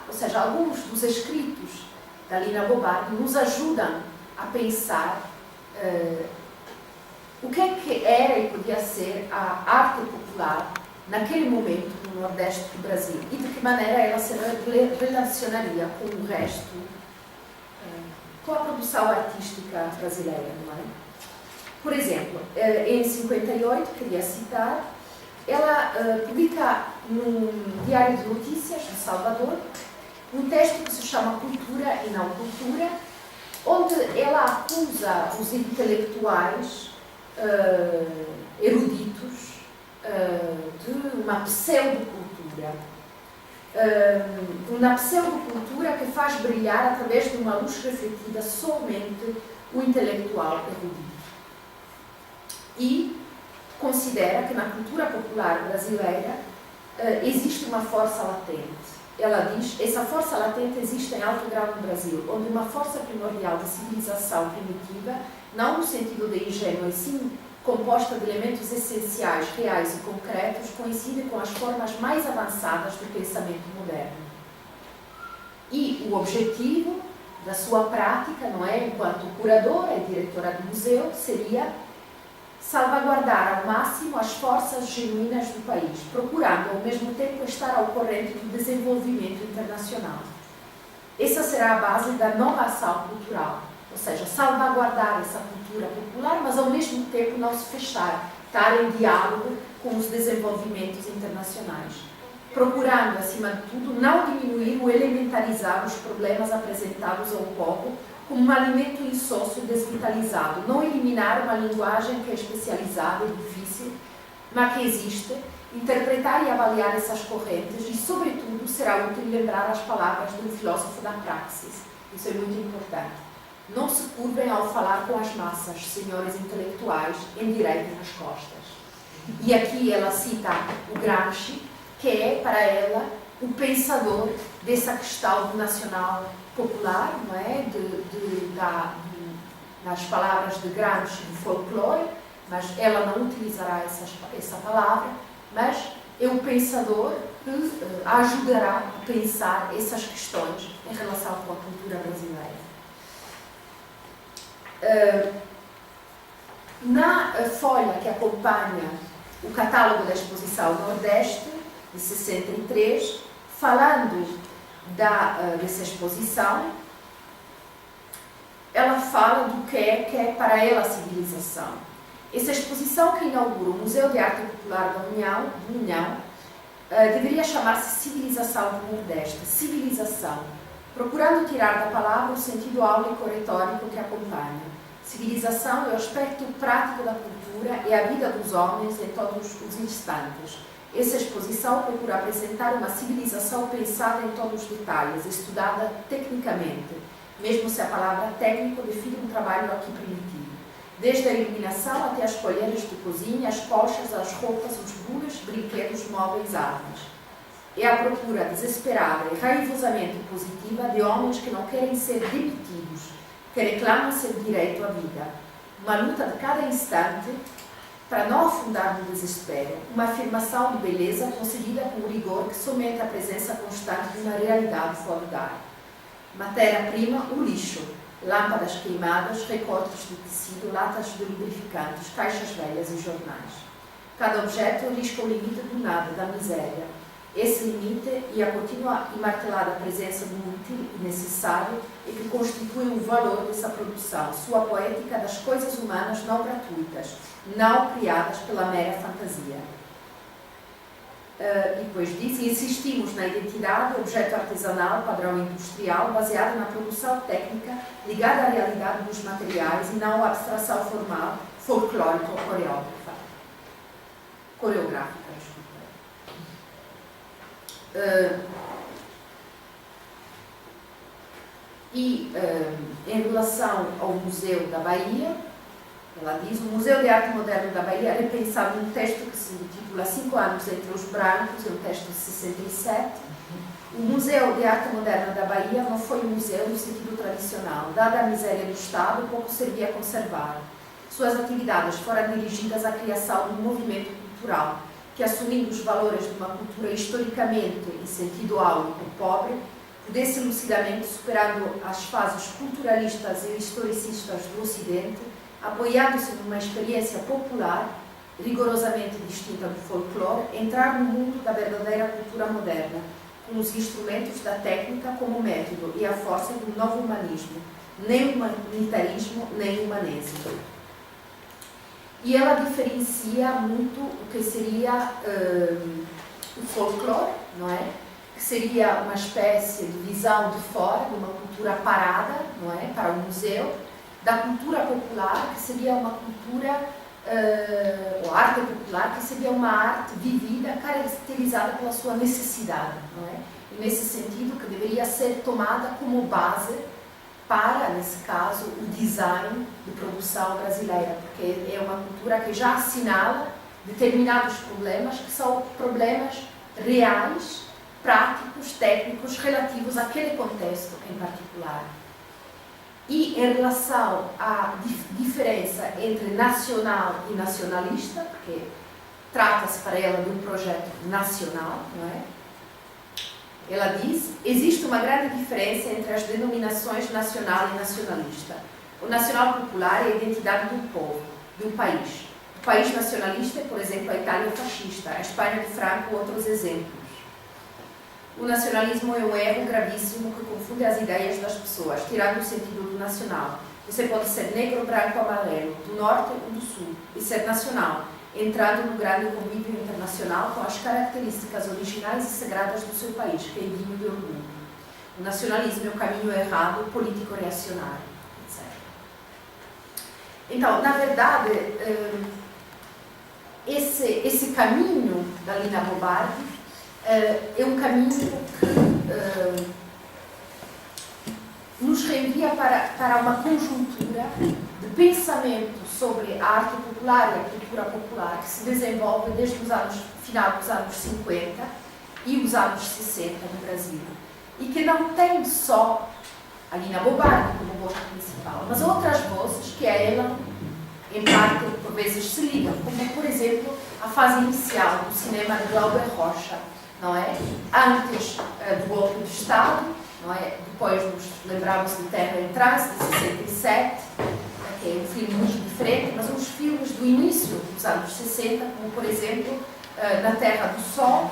ou seja, alguns dos escritos da Lina Bobardi nos ajudam a pensar o que é que era e podia ser a arte popular naquele momento no Nordeste do Brasil e de que maneira ela se relacionaria com o resto, com a produção artística brasileira, não é? Por exemplo, em 58, queria citar, ela publica no Diário de Notícias de Salvador um texto que se chama Cultura e Não Cultura, onde ela acusa os intelectuais eruditos de uma pseudocultura. Uma pseudocultura que faz brilhar através de uma luz refletida somente o intelectual erudito. E considera que na cultura popular brasileira existe uma força latente. Ela diz, essa força latente existe em alto grau no Brasil, onde uma força primordial de civilização primitiva, não no sentido de ingênuo, e sim composta de elementos essenciais, reais e concretos, coincide com as formas mais avançadas do pensamento moderno. E o objetivo da sua prática, não é, enquanto curadora e diretora do museu, seria salvaguardar ao máximo as forças genuínas do país, procurando ao mesmo tempo estar ao corrente do desenvolvimento internacional. Essa será a base da nova ação cultural, ou seja, salvaguardar essa cultura popular, mas ao mesmo tempo não se fechar, estar em diálogo com os desenvolvimentos internacionais, procurando, acima de tudo, não diminuir ou elementarizar os problemas apresentados ao povo como um alimento insócio desvitalizado, não eliminar uma linguagem que é especializada e difícil, mas que existe, interpretar e avaliar essas correntes e, sobretudo, será útil lembrar as palavras de um filósofo da praxis. Isso é muito importante. Não se curvem ao falar com as massas, senhores intelectuais, endireitem as costas. E aqui ela cita o Gramsci, que é, para ela, o pensador dessa questão do nacional popular, não é? Nas palavras de Gramsci, do folclore, mas ela não utilizará essa palavra, mas é o pensador que ajudará a pensar essas questões em relação com a cultura brasileira. Na folha que acompanha o catálogo da Exposição Nordeste, de 63, falando dessa exposição, ela fala do que é para ela a civilização. Essa exposição que inaugura o Museu de Arte Popular da União deveria chamar-se Civilização do Nordeste, civilização, procurando tirar da palavra o sentido áulico-retórico que acompanha. Civilização é o aspecto prático da cultura e a vida dos homens em todos os instantes. Essa exposição procura apresentar uma civilização pensada em todos os detalhes, estudada tecnicamente, mesmo se a palavra técnico define um trabalho aqui primitivo. Desde a iluminação até as colheres de cozinha, as colchas, as roupas, os bulas, brinquedos, móveis, armas. É a procura desesperada e raivosamente positiva de homens que não querem ser demitidos, que reclamam seu direito à vida. Uma luta de cada instante para não afundar no desespero, uma afirmação de beleza conseguida com o rigor que somente a presença constante de uma realidade pode dar. Matéria-prima, o lixo, lâmpadas queimadas, recortes de tecido, latas de lubrificantes, caixas velhas e jornais. Cada objeto risca o limite do nada, da miséria. Esse limite e a contínua e martelada presença do útil e necessário é que constituem o valor dessa produção, sua poética das coisas humanas não gratuitas, não criadas pela mera fantasia. E depois diz, insistimos na identidade, objeto artesanal, padrão industrial, baseada na produção técnica, ligada à realidade dos materiais e não à abstração formal, folclórica ou coreográfica. Em relação ao Museu da Bahia, ela diz, o Museu de Arte Moderna da Bahia é repensado num texto que se intitula 5 anos entre os brancos, é um texto de 67. O Museu de Arte Moderna da Bahia não foi um museu no sentido tradicional. Dada a miséria do Estado, pouco servia a conservar. Suas atividades foram dirigidas à criação de um movimento cultural, que, assumindo os valores de uma cultura historicamente, em sentido áulico, pobre, pudesse lucidamente, superando as fases culturalistas e historicistas do Ocidente, apoiando-se numa experiência popular, rigorosamente distinta do folclore, entrar no mundo da verdadeira cultura moderna, com os instrumentos da técnica como método e a força do novo humanismo, nem humanitarismo, nem humanismo. E ela diferencia muito o que seria o folclore, não é? Que seria uma espécie de visão de fora, de uma cultura parada, não é? Para o museu, da cultura popular, que seria uma cultura, ou arte popular, que seria uma arte vivida, caracterizada pela sua necessidade, não é? E nesse sentido, que deveria ser tomada como base para, nesse caso, o design de produção brasileira, porque é uma cultura que já assinala determinados problemas, que são problemas reais, práticos, técnicos, relativos àquele contexto em particular. E em relação à diferença entre nacional e nacionalista, porque trata-se para ela de um projeto nacional, não é? Ela diz: existe uma grande diferença entre as denominações nacional e nacionalista. O nacional popular é a identidade do povo, do país. O país nacionalista é, por exemplo, a Itália fascista, a Espanha de Franco, outros exemplos. O nacionalismo é um erro gravíssimo que confunde as ideias das pessoas, tirando o sentido do nacional. Você pode ser negro, branco, amarelo, do norte ou do sul, e ser nacional, entrando no grande convívio internacional com as características originais e sagradas do seu país, que é digno de orgulho. O nacionalismo é o caminho errado, político-reacionário, etc. Então, na verdade, esse caminho da Lina Bo Bardi é um caminho que nos reenvia para uma conjuntura de pensamento sobre a arte popular e a cultura popular que se desenvolve desde o final dos anos 50 e os anos 60 no Brasil. E que não tem só a Lina Bo Bardi como voz principal, mas outras vozes que a ela, em parte, por vezes se ligam, como, por exemplo, a fase inicial do cinema de Glauber Rocha, não é? Antes do golpe de Estado, não é? Depois nos lembramos de Terra em Trance, de 67, que é um filme muito diferente, mas uns filmes do início dos anos 60, como, por exemplo, Na Terra do Sol,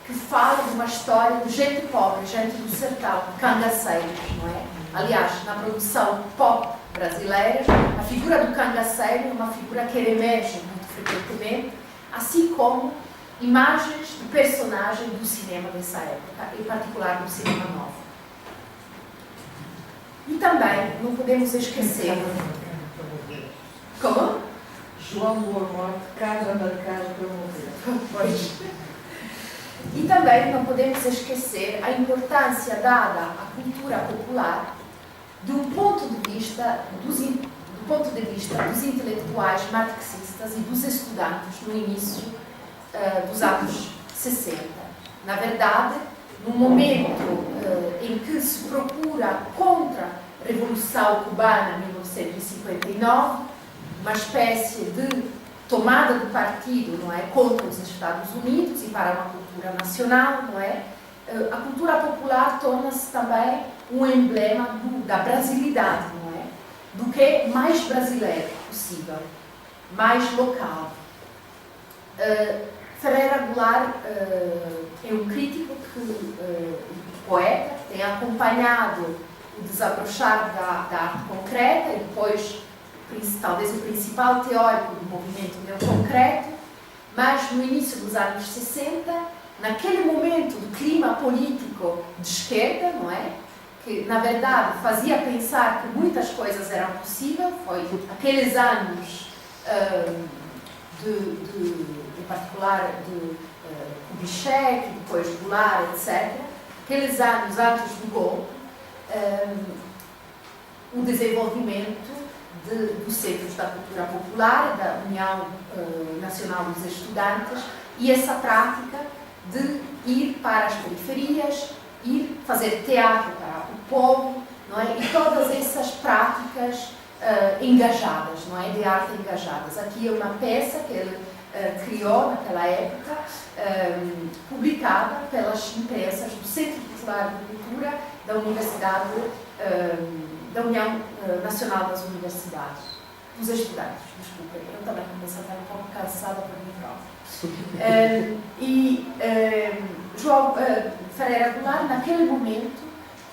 que fala de uma história de gente pobre, gente do sertão, cangaceiros, não é? Aliás, na produção pop brasileira, a figura do cangaceiro é uma figura que emerge muito frequentemente, assim como imagens de personagens do cinema dessa época, em particular do cinema novo. E também não podemos esquecer... Como? João Boa Morte, casa marcada para morrer. Pois. E também não podemos esquecer a importância dada à cultura popular do ponto de vista dos intelectuais marxistas e dos estudantes no início dos anos 60. Na verdade, no momento em que se procura contra a Revolução Cubana em 1959, uma espécie de tomada de partido, não é, contra os Estados Unidos e para uma cultura nacional, não é? A cultura popular torna-se também um emblema da brasilidade, não é? Do que é mais brasileiro possível, mais local. Ferreira Goulart é um crítico, poeta, tem acompanhado o desabrochar da arte concreta e depois talvez o principal teórico do movimento neoconcreto, mas no início dos anos 60, naquele momento do clima político de esquerda, não é? Que na verdade fazia pensar que muitas coisas eram possíveis, foi aqueles anos em particular de Kubitschek, depois de Goulart, etc. Aqueles anos antes do golpe, o desenvolvimento dos centros da cultura popular, da União Nacional dos Estudantes, e essa prática de ir para as periferias, ir fazer teatro para o povo, não é? E todas essas práticas engajadas, não é? De arte engajadas. Aqui é uma peça que ele criou naquela época, publicada pelas imprensas do Centro Popular de Cultura da Universidade da União Nacional das Universidades, dos Estudantes, desculpem, eu também comecei a estar um pouco cansada para mim própria. João Ferreira Goulart, naquele momento,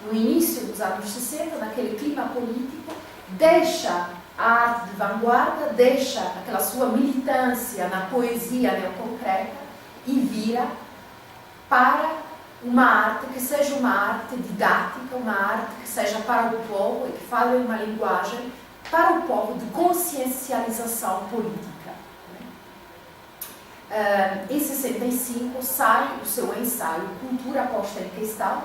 no início dos anos 60, naquele clima político, deixa a arte de vanguarda, deixa aquela sua militância na poesia neoconcreta e vira para uma arte que seja uma arte didática, uma arte que seja para o povo e que fale uma linguagem para o povo de consciencialização política. Em 65 sai o seu ensaio Cultura Posta em Questão,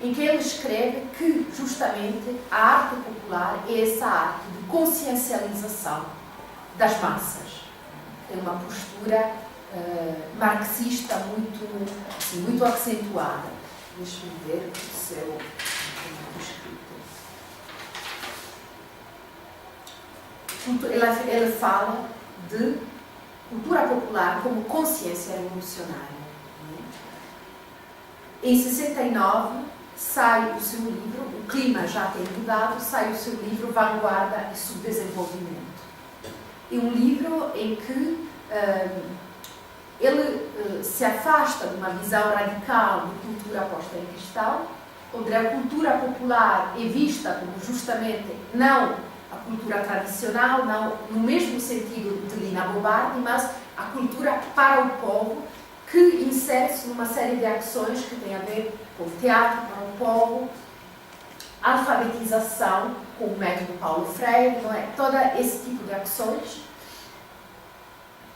em que ele escreve que justamente a arte popular é essa arte de consciencialização das massas. Tem uma postura marxista muito acentuada. Deixa-me ver o seu escrito. Ele fala de cultura popular como consciência revolucionária. Em 69 sai o seu livro, o clima já tem mudado, sai o seu livro Vanguarda e Subdesenvolvimento. É um livro em que ele se afasta de uma visão radical de cultura posta em questão, onde a cultura popular é vista como justamente não a cultura tradicional, não no mesmo sentido de Lina Bobardi, mas a cultura para o povo, que insere-se numa série de ações que têm a ver com o teatro para o povo, alfabetização com o método Paulo Freire, não é? Todo esse tipo de ações.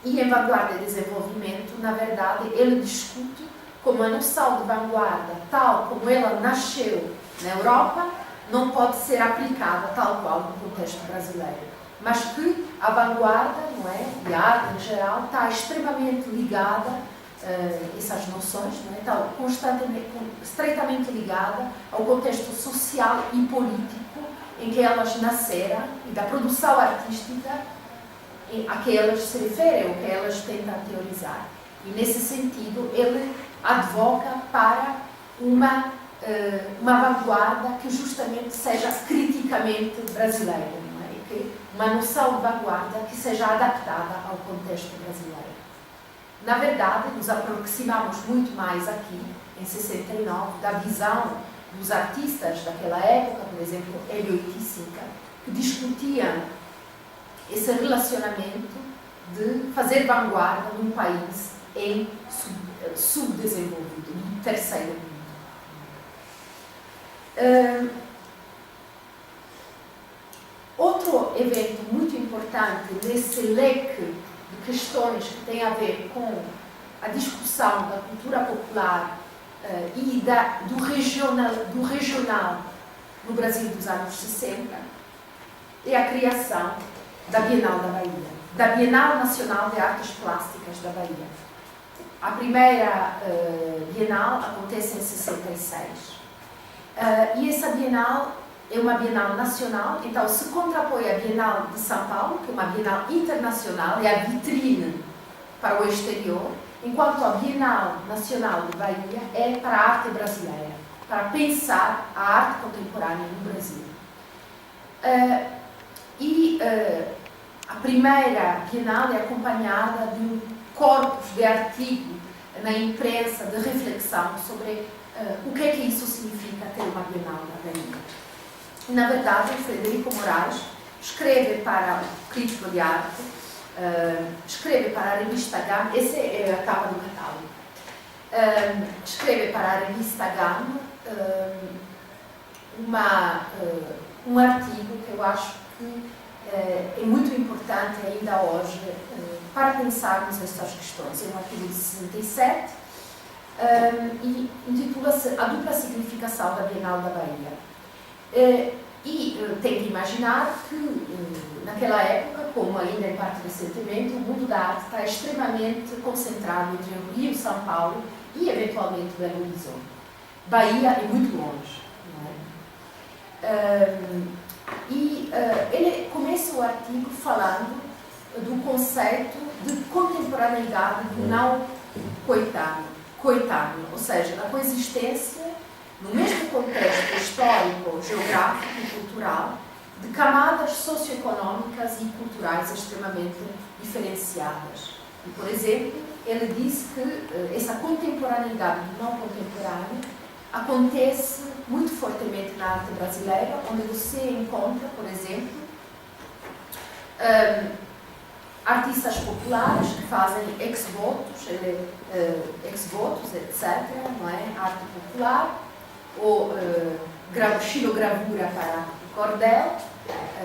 E em Vanguarda e Desenvolvimento, na verdade, ele discute como a noção de vanguarda, tal como ela nasceu na Europa, não pode ser aplicada tal qual no contexto brasileiro. Mas que a vanguarda, não é? E a arte em geral, está extremamente ligada, essas noções, não é? Está estreitamente ligada ao contexto social e político em que elas nasceram e da produção artística a que elas se referem, ou que elas tentam teorizar. E, nesse sentido, ele advoca para uma vanguarda que justamente seja criticamente brasileira, não é? Que uma noção de vanguarda que seja adaptada ao contexto brasileiro. Na verdade, nos aproximamos muito mais aqui, em 69, da visão dos artistas daquela época, por exemplo, Hélio Oiticica, que discutiam esse relacionamento de fazer vanguarda num país em subdesenvolvido, no terceiro mundo. Outro evento muito importante nesse leque de questões que tem a ver com a discussão da cultura popular e do regional no Brasil dos anos 60 é a criação da Bienal da Bahia, da Bienal Nacional de Artes Plásticas da Bahia. A primeira Bienal acontece em 66. E essa Bienal é uma Bienal nacional, então se contrapõe à Bienal de São Paulo, que é uma Bienal internacional, é a vitrine para o exterior, enquanto a Bienal Nacional de Bahia é para a arte brasileira, para pensar a arte contemporânea no Brasil. A primeira Bienal é acompanhada de um corpus de artigo na imprensa de reflexão sobre o que é que isso significa ter uma Bienal na Bahia. E, na verdade, o Frederico Moraes escreve para o Crítico de Arte, escreve para a revista GAM, essa é a capa do catálogo, escreve para a revista GAM um artigo que eu acho que é muito importante ainda hoje para pensarmos nestas questões. É um artigo de 67 e intitula-se A Dupla Significação da Bienal da Bahia. Tem que imaginar que naquela época, como ainda em parte recentemente, o mundo da arte está extremamente concentrado entre o Rio, São Paulo e eventualmente Belo Horizonte. Bahia é muito longe, não é? Ele começa o artigo falando do conceito de contemporaneidade do não coetâneo, ou seja, da coexistência no mesmo contexto histórico, geográfico e cultural de camadas socioeconômicas e culturais extremamente diferenciadas. E, por exemplo, ele diz que essa contemporaneidade do não contemporâneo acontece muito fortemente na arte brasileira, onde você encontra, por exemplo, artistas populares que fazem ex-votos, etc., não é? Arte popular, ou xilogravura para cordel,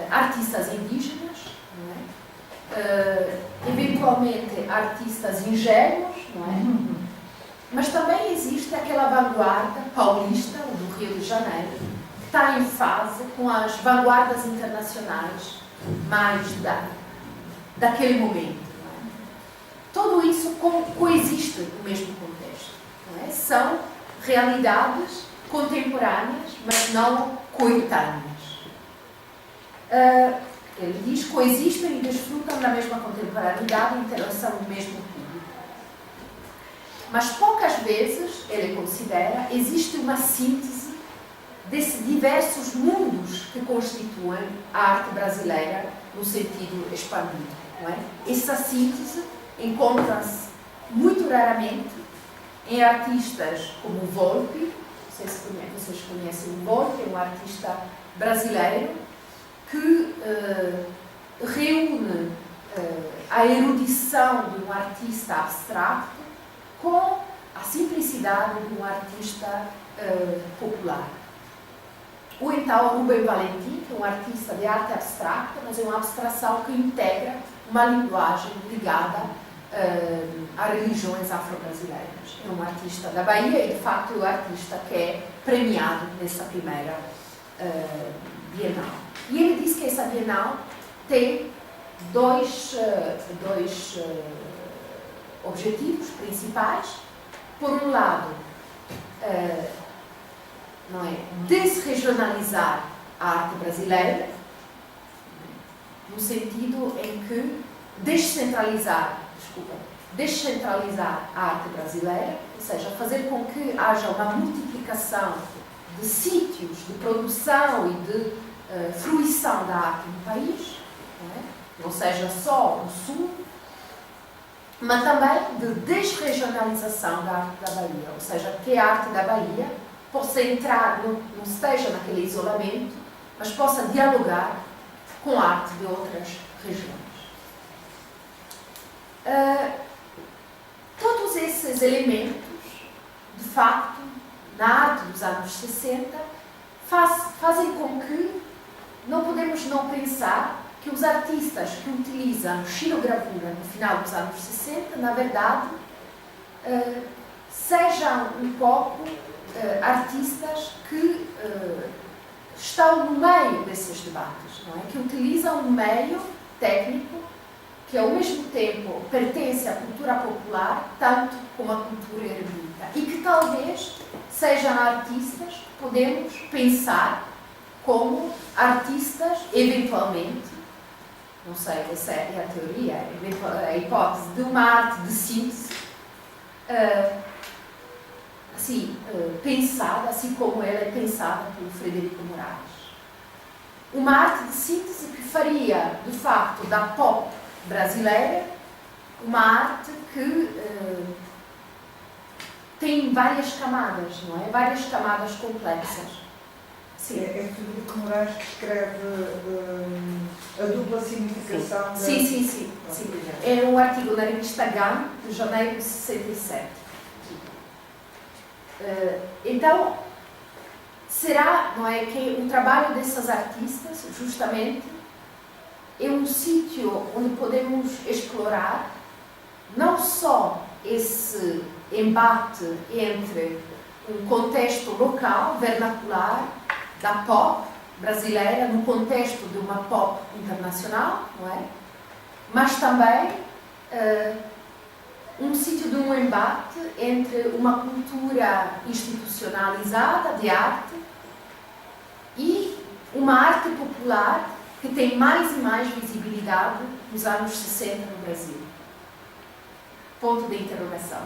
artistas indígenas, não é? Eventualmente artistas ingênuos, não é? Mas também existe aquela vanguarda paulista, do Rio de Janeiro, que está em fase com as vanguardas internacionais mais daquele momento. Não é? Tudo isso coexiste no mesmo contexto. Não é? São realidades contemporâneas, mas não coetâneas. Ele diz que coexistem e desfrutam da mesma contemporaneidade e interação do mesmo público. mas poucas vezes, ele considera, existe uma síntese desses diversos mundos que constituem a arte brasileira no sentido expandido. Não é? Essa síntese encontra-se muito raramente em artistas como o Volpi. Não sei se vocês conhecem o Volpi, é um artista brasileiro que reúne a erudição de um artista abstrato com a simplicidade de um artista popular. Ou então Rubem Valentim, que é um artista de arte abstrata, mas é uma abstração que integra uma linguagem ligada a religiões afro-brasileiras. É um artista da Bahia e, de facto, é o artista que é premiado nessa primeira Bienal. E ele diz que essa Bienal tem dois objetivos principais. Por um lado, não é, desregionalizar a arte brasileira, no sentido em que descentralizar a arte brasileira, ou seja, fazer com que haja uma multiplicação de sítios de produção e de fruição da arte no país, não seja só o Sul, mas também de desregionalização da arte da Bahia, ou seja, que a arte da Bahia possa entrar, não esteja naquele isolamento, mas possa dialogar com a arte de outras regiões. Todos esses elementos, de facto, na arte dos anos 60, fazem com que não podemos não pensar que os artistas que utilizam xilogravura no final dos anos 60, na verdade, sejam um pouco artistas que estão no meio desses debates, não é? Que utilizam um meio técnico que, ao mesmo tempo, pertence à cultura popular, tanto como à cultura erudita, e que talvez sejam artistas que podemos pensar como artistas, eventualmente, não sei, essa é a teoria, a hipótese de uma arte de síntese, pensada, assim como ela é pensada por Frederico Moraes. Uma arte de síntese que faria, de facto, da pop brasileira uma arte que tem várias camadas, não é? Várias camadas complexas. Sim. É Frederico Moraes que escreve a dupla significação da... Sim. É um artigo na revista GAN, de janeiro de 67. Então, será, não é, que o trabalho dessas artistas, justamente, é um sítio onde podemos explorar não só esse embate entre um contexto local, vernacular, da pop brasileira, no contexto de uma pop internacional, não é? Mas também um sítio de um embate entre uma cultura institucionalizada de arte e uma arte popular que tem mais e mais visibilidade nos anos 60 no Brasil. Ponto de interrogação.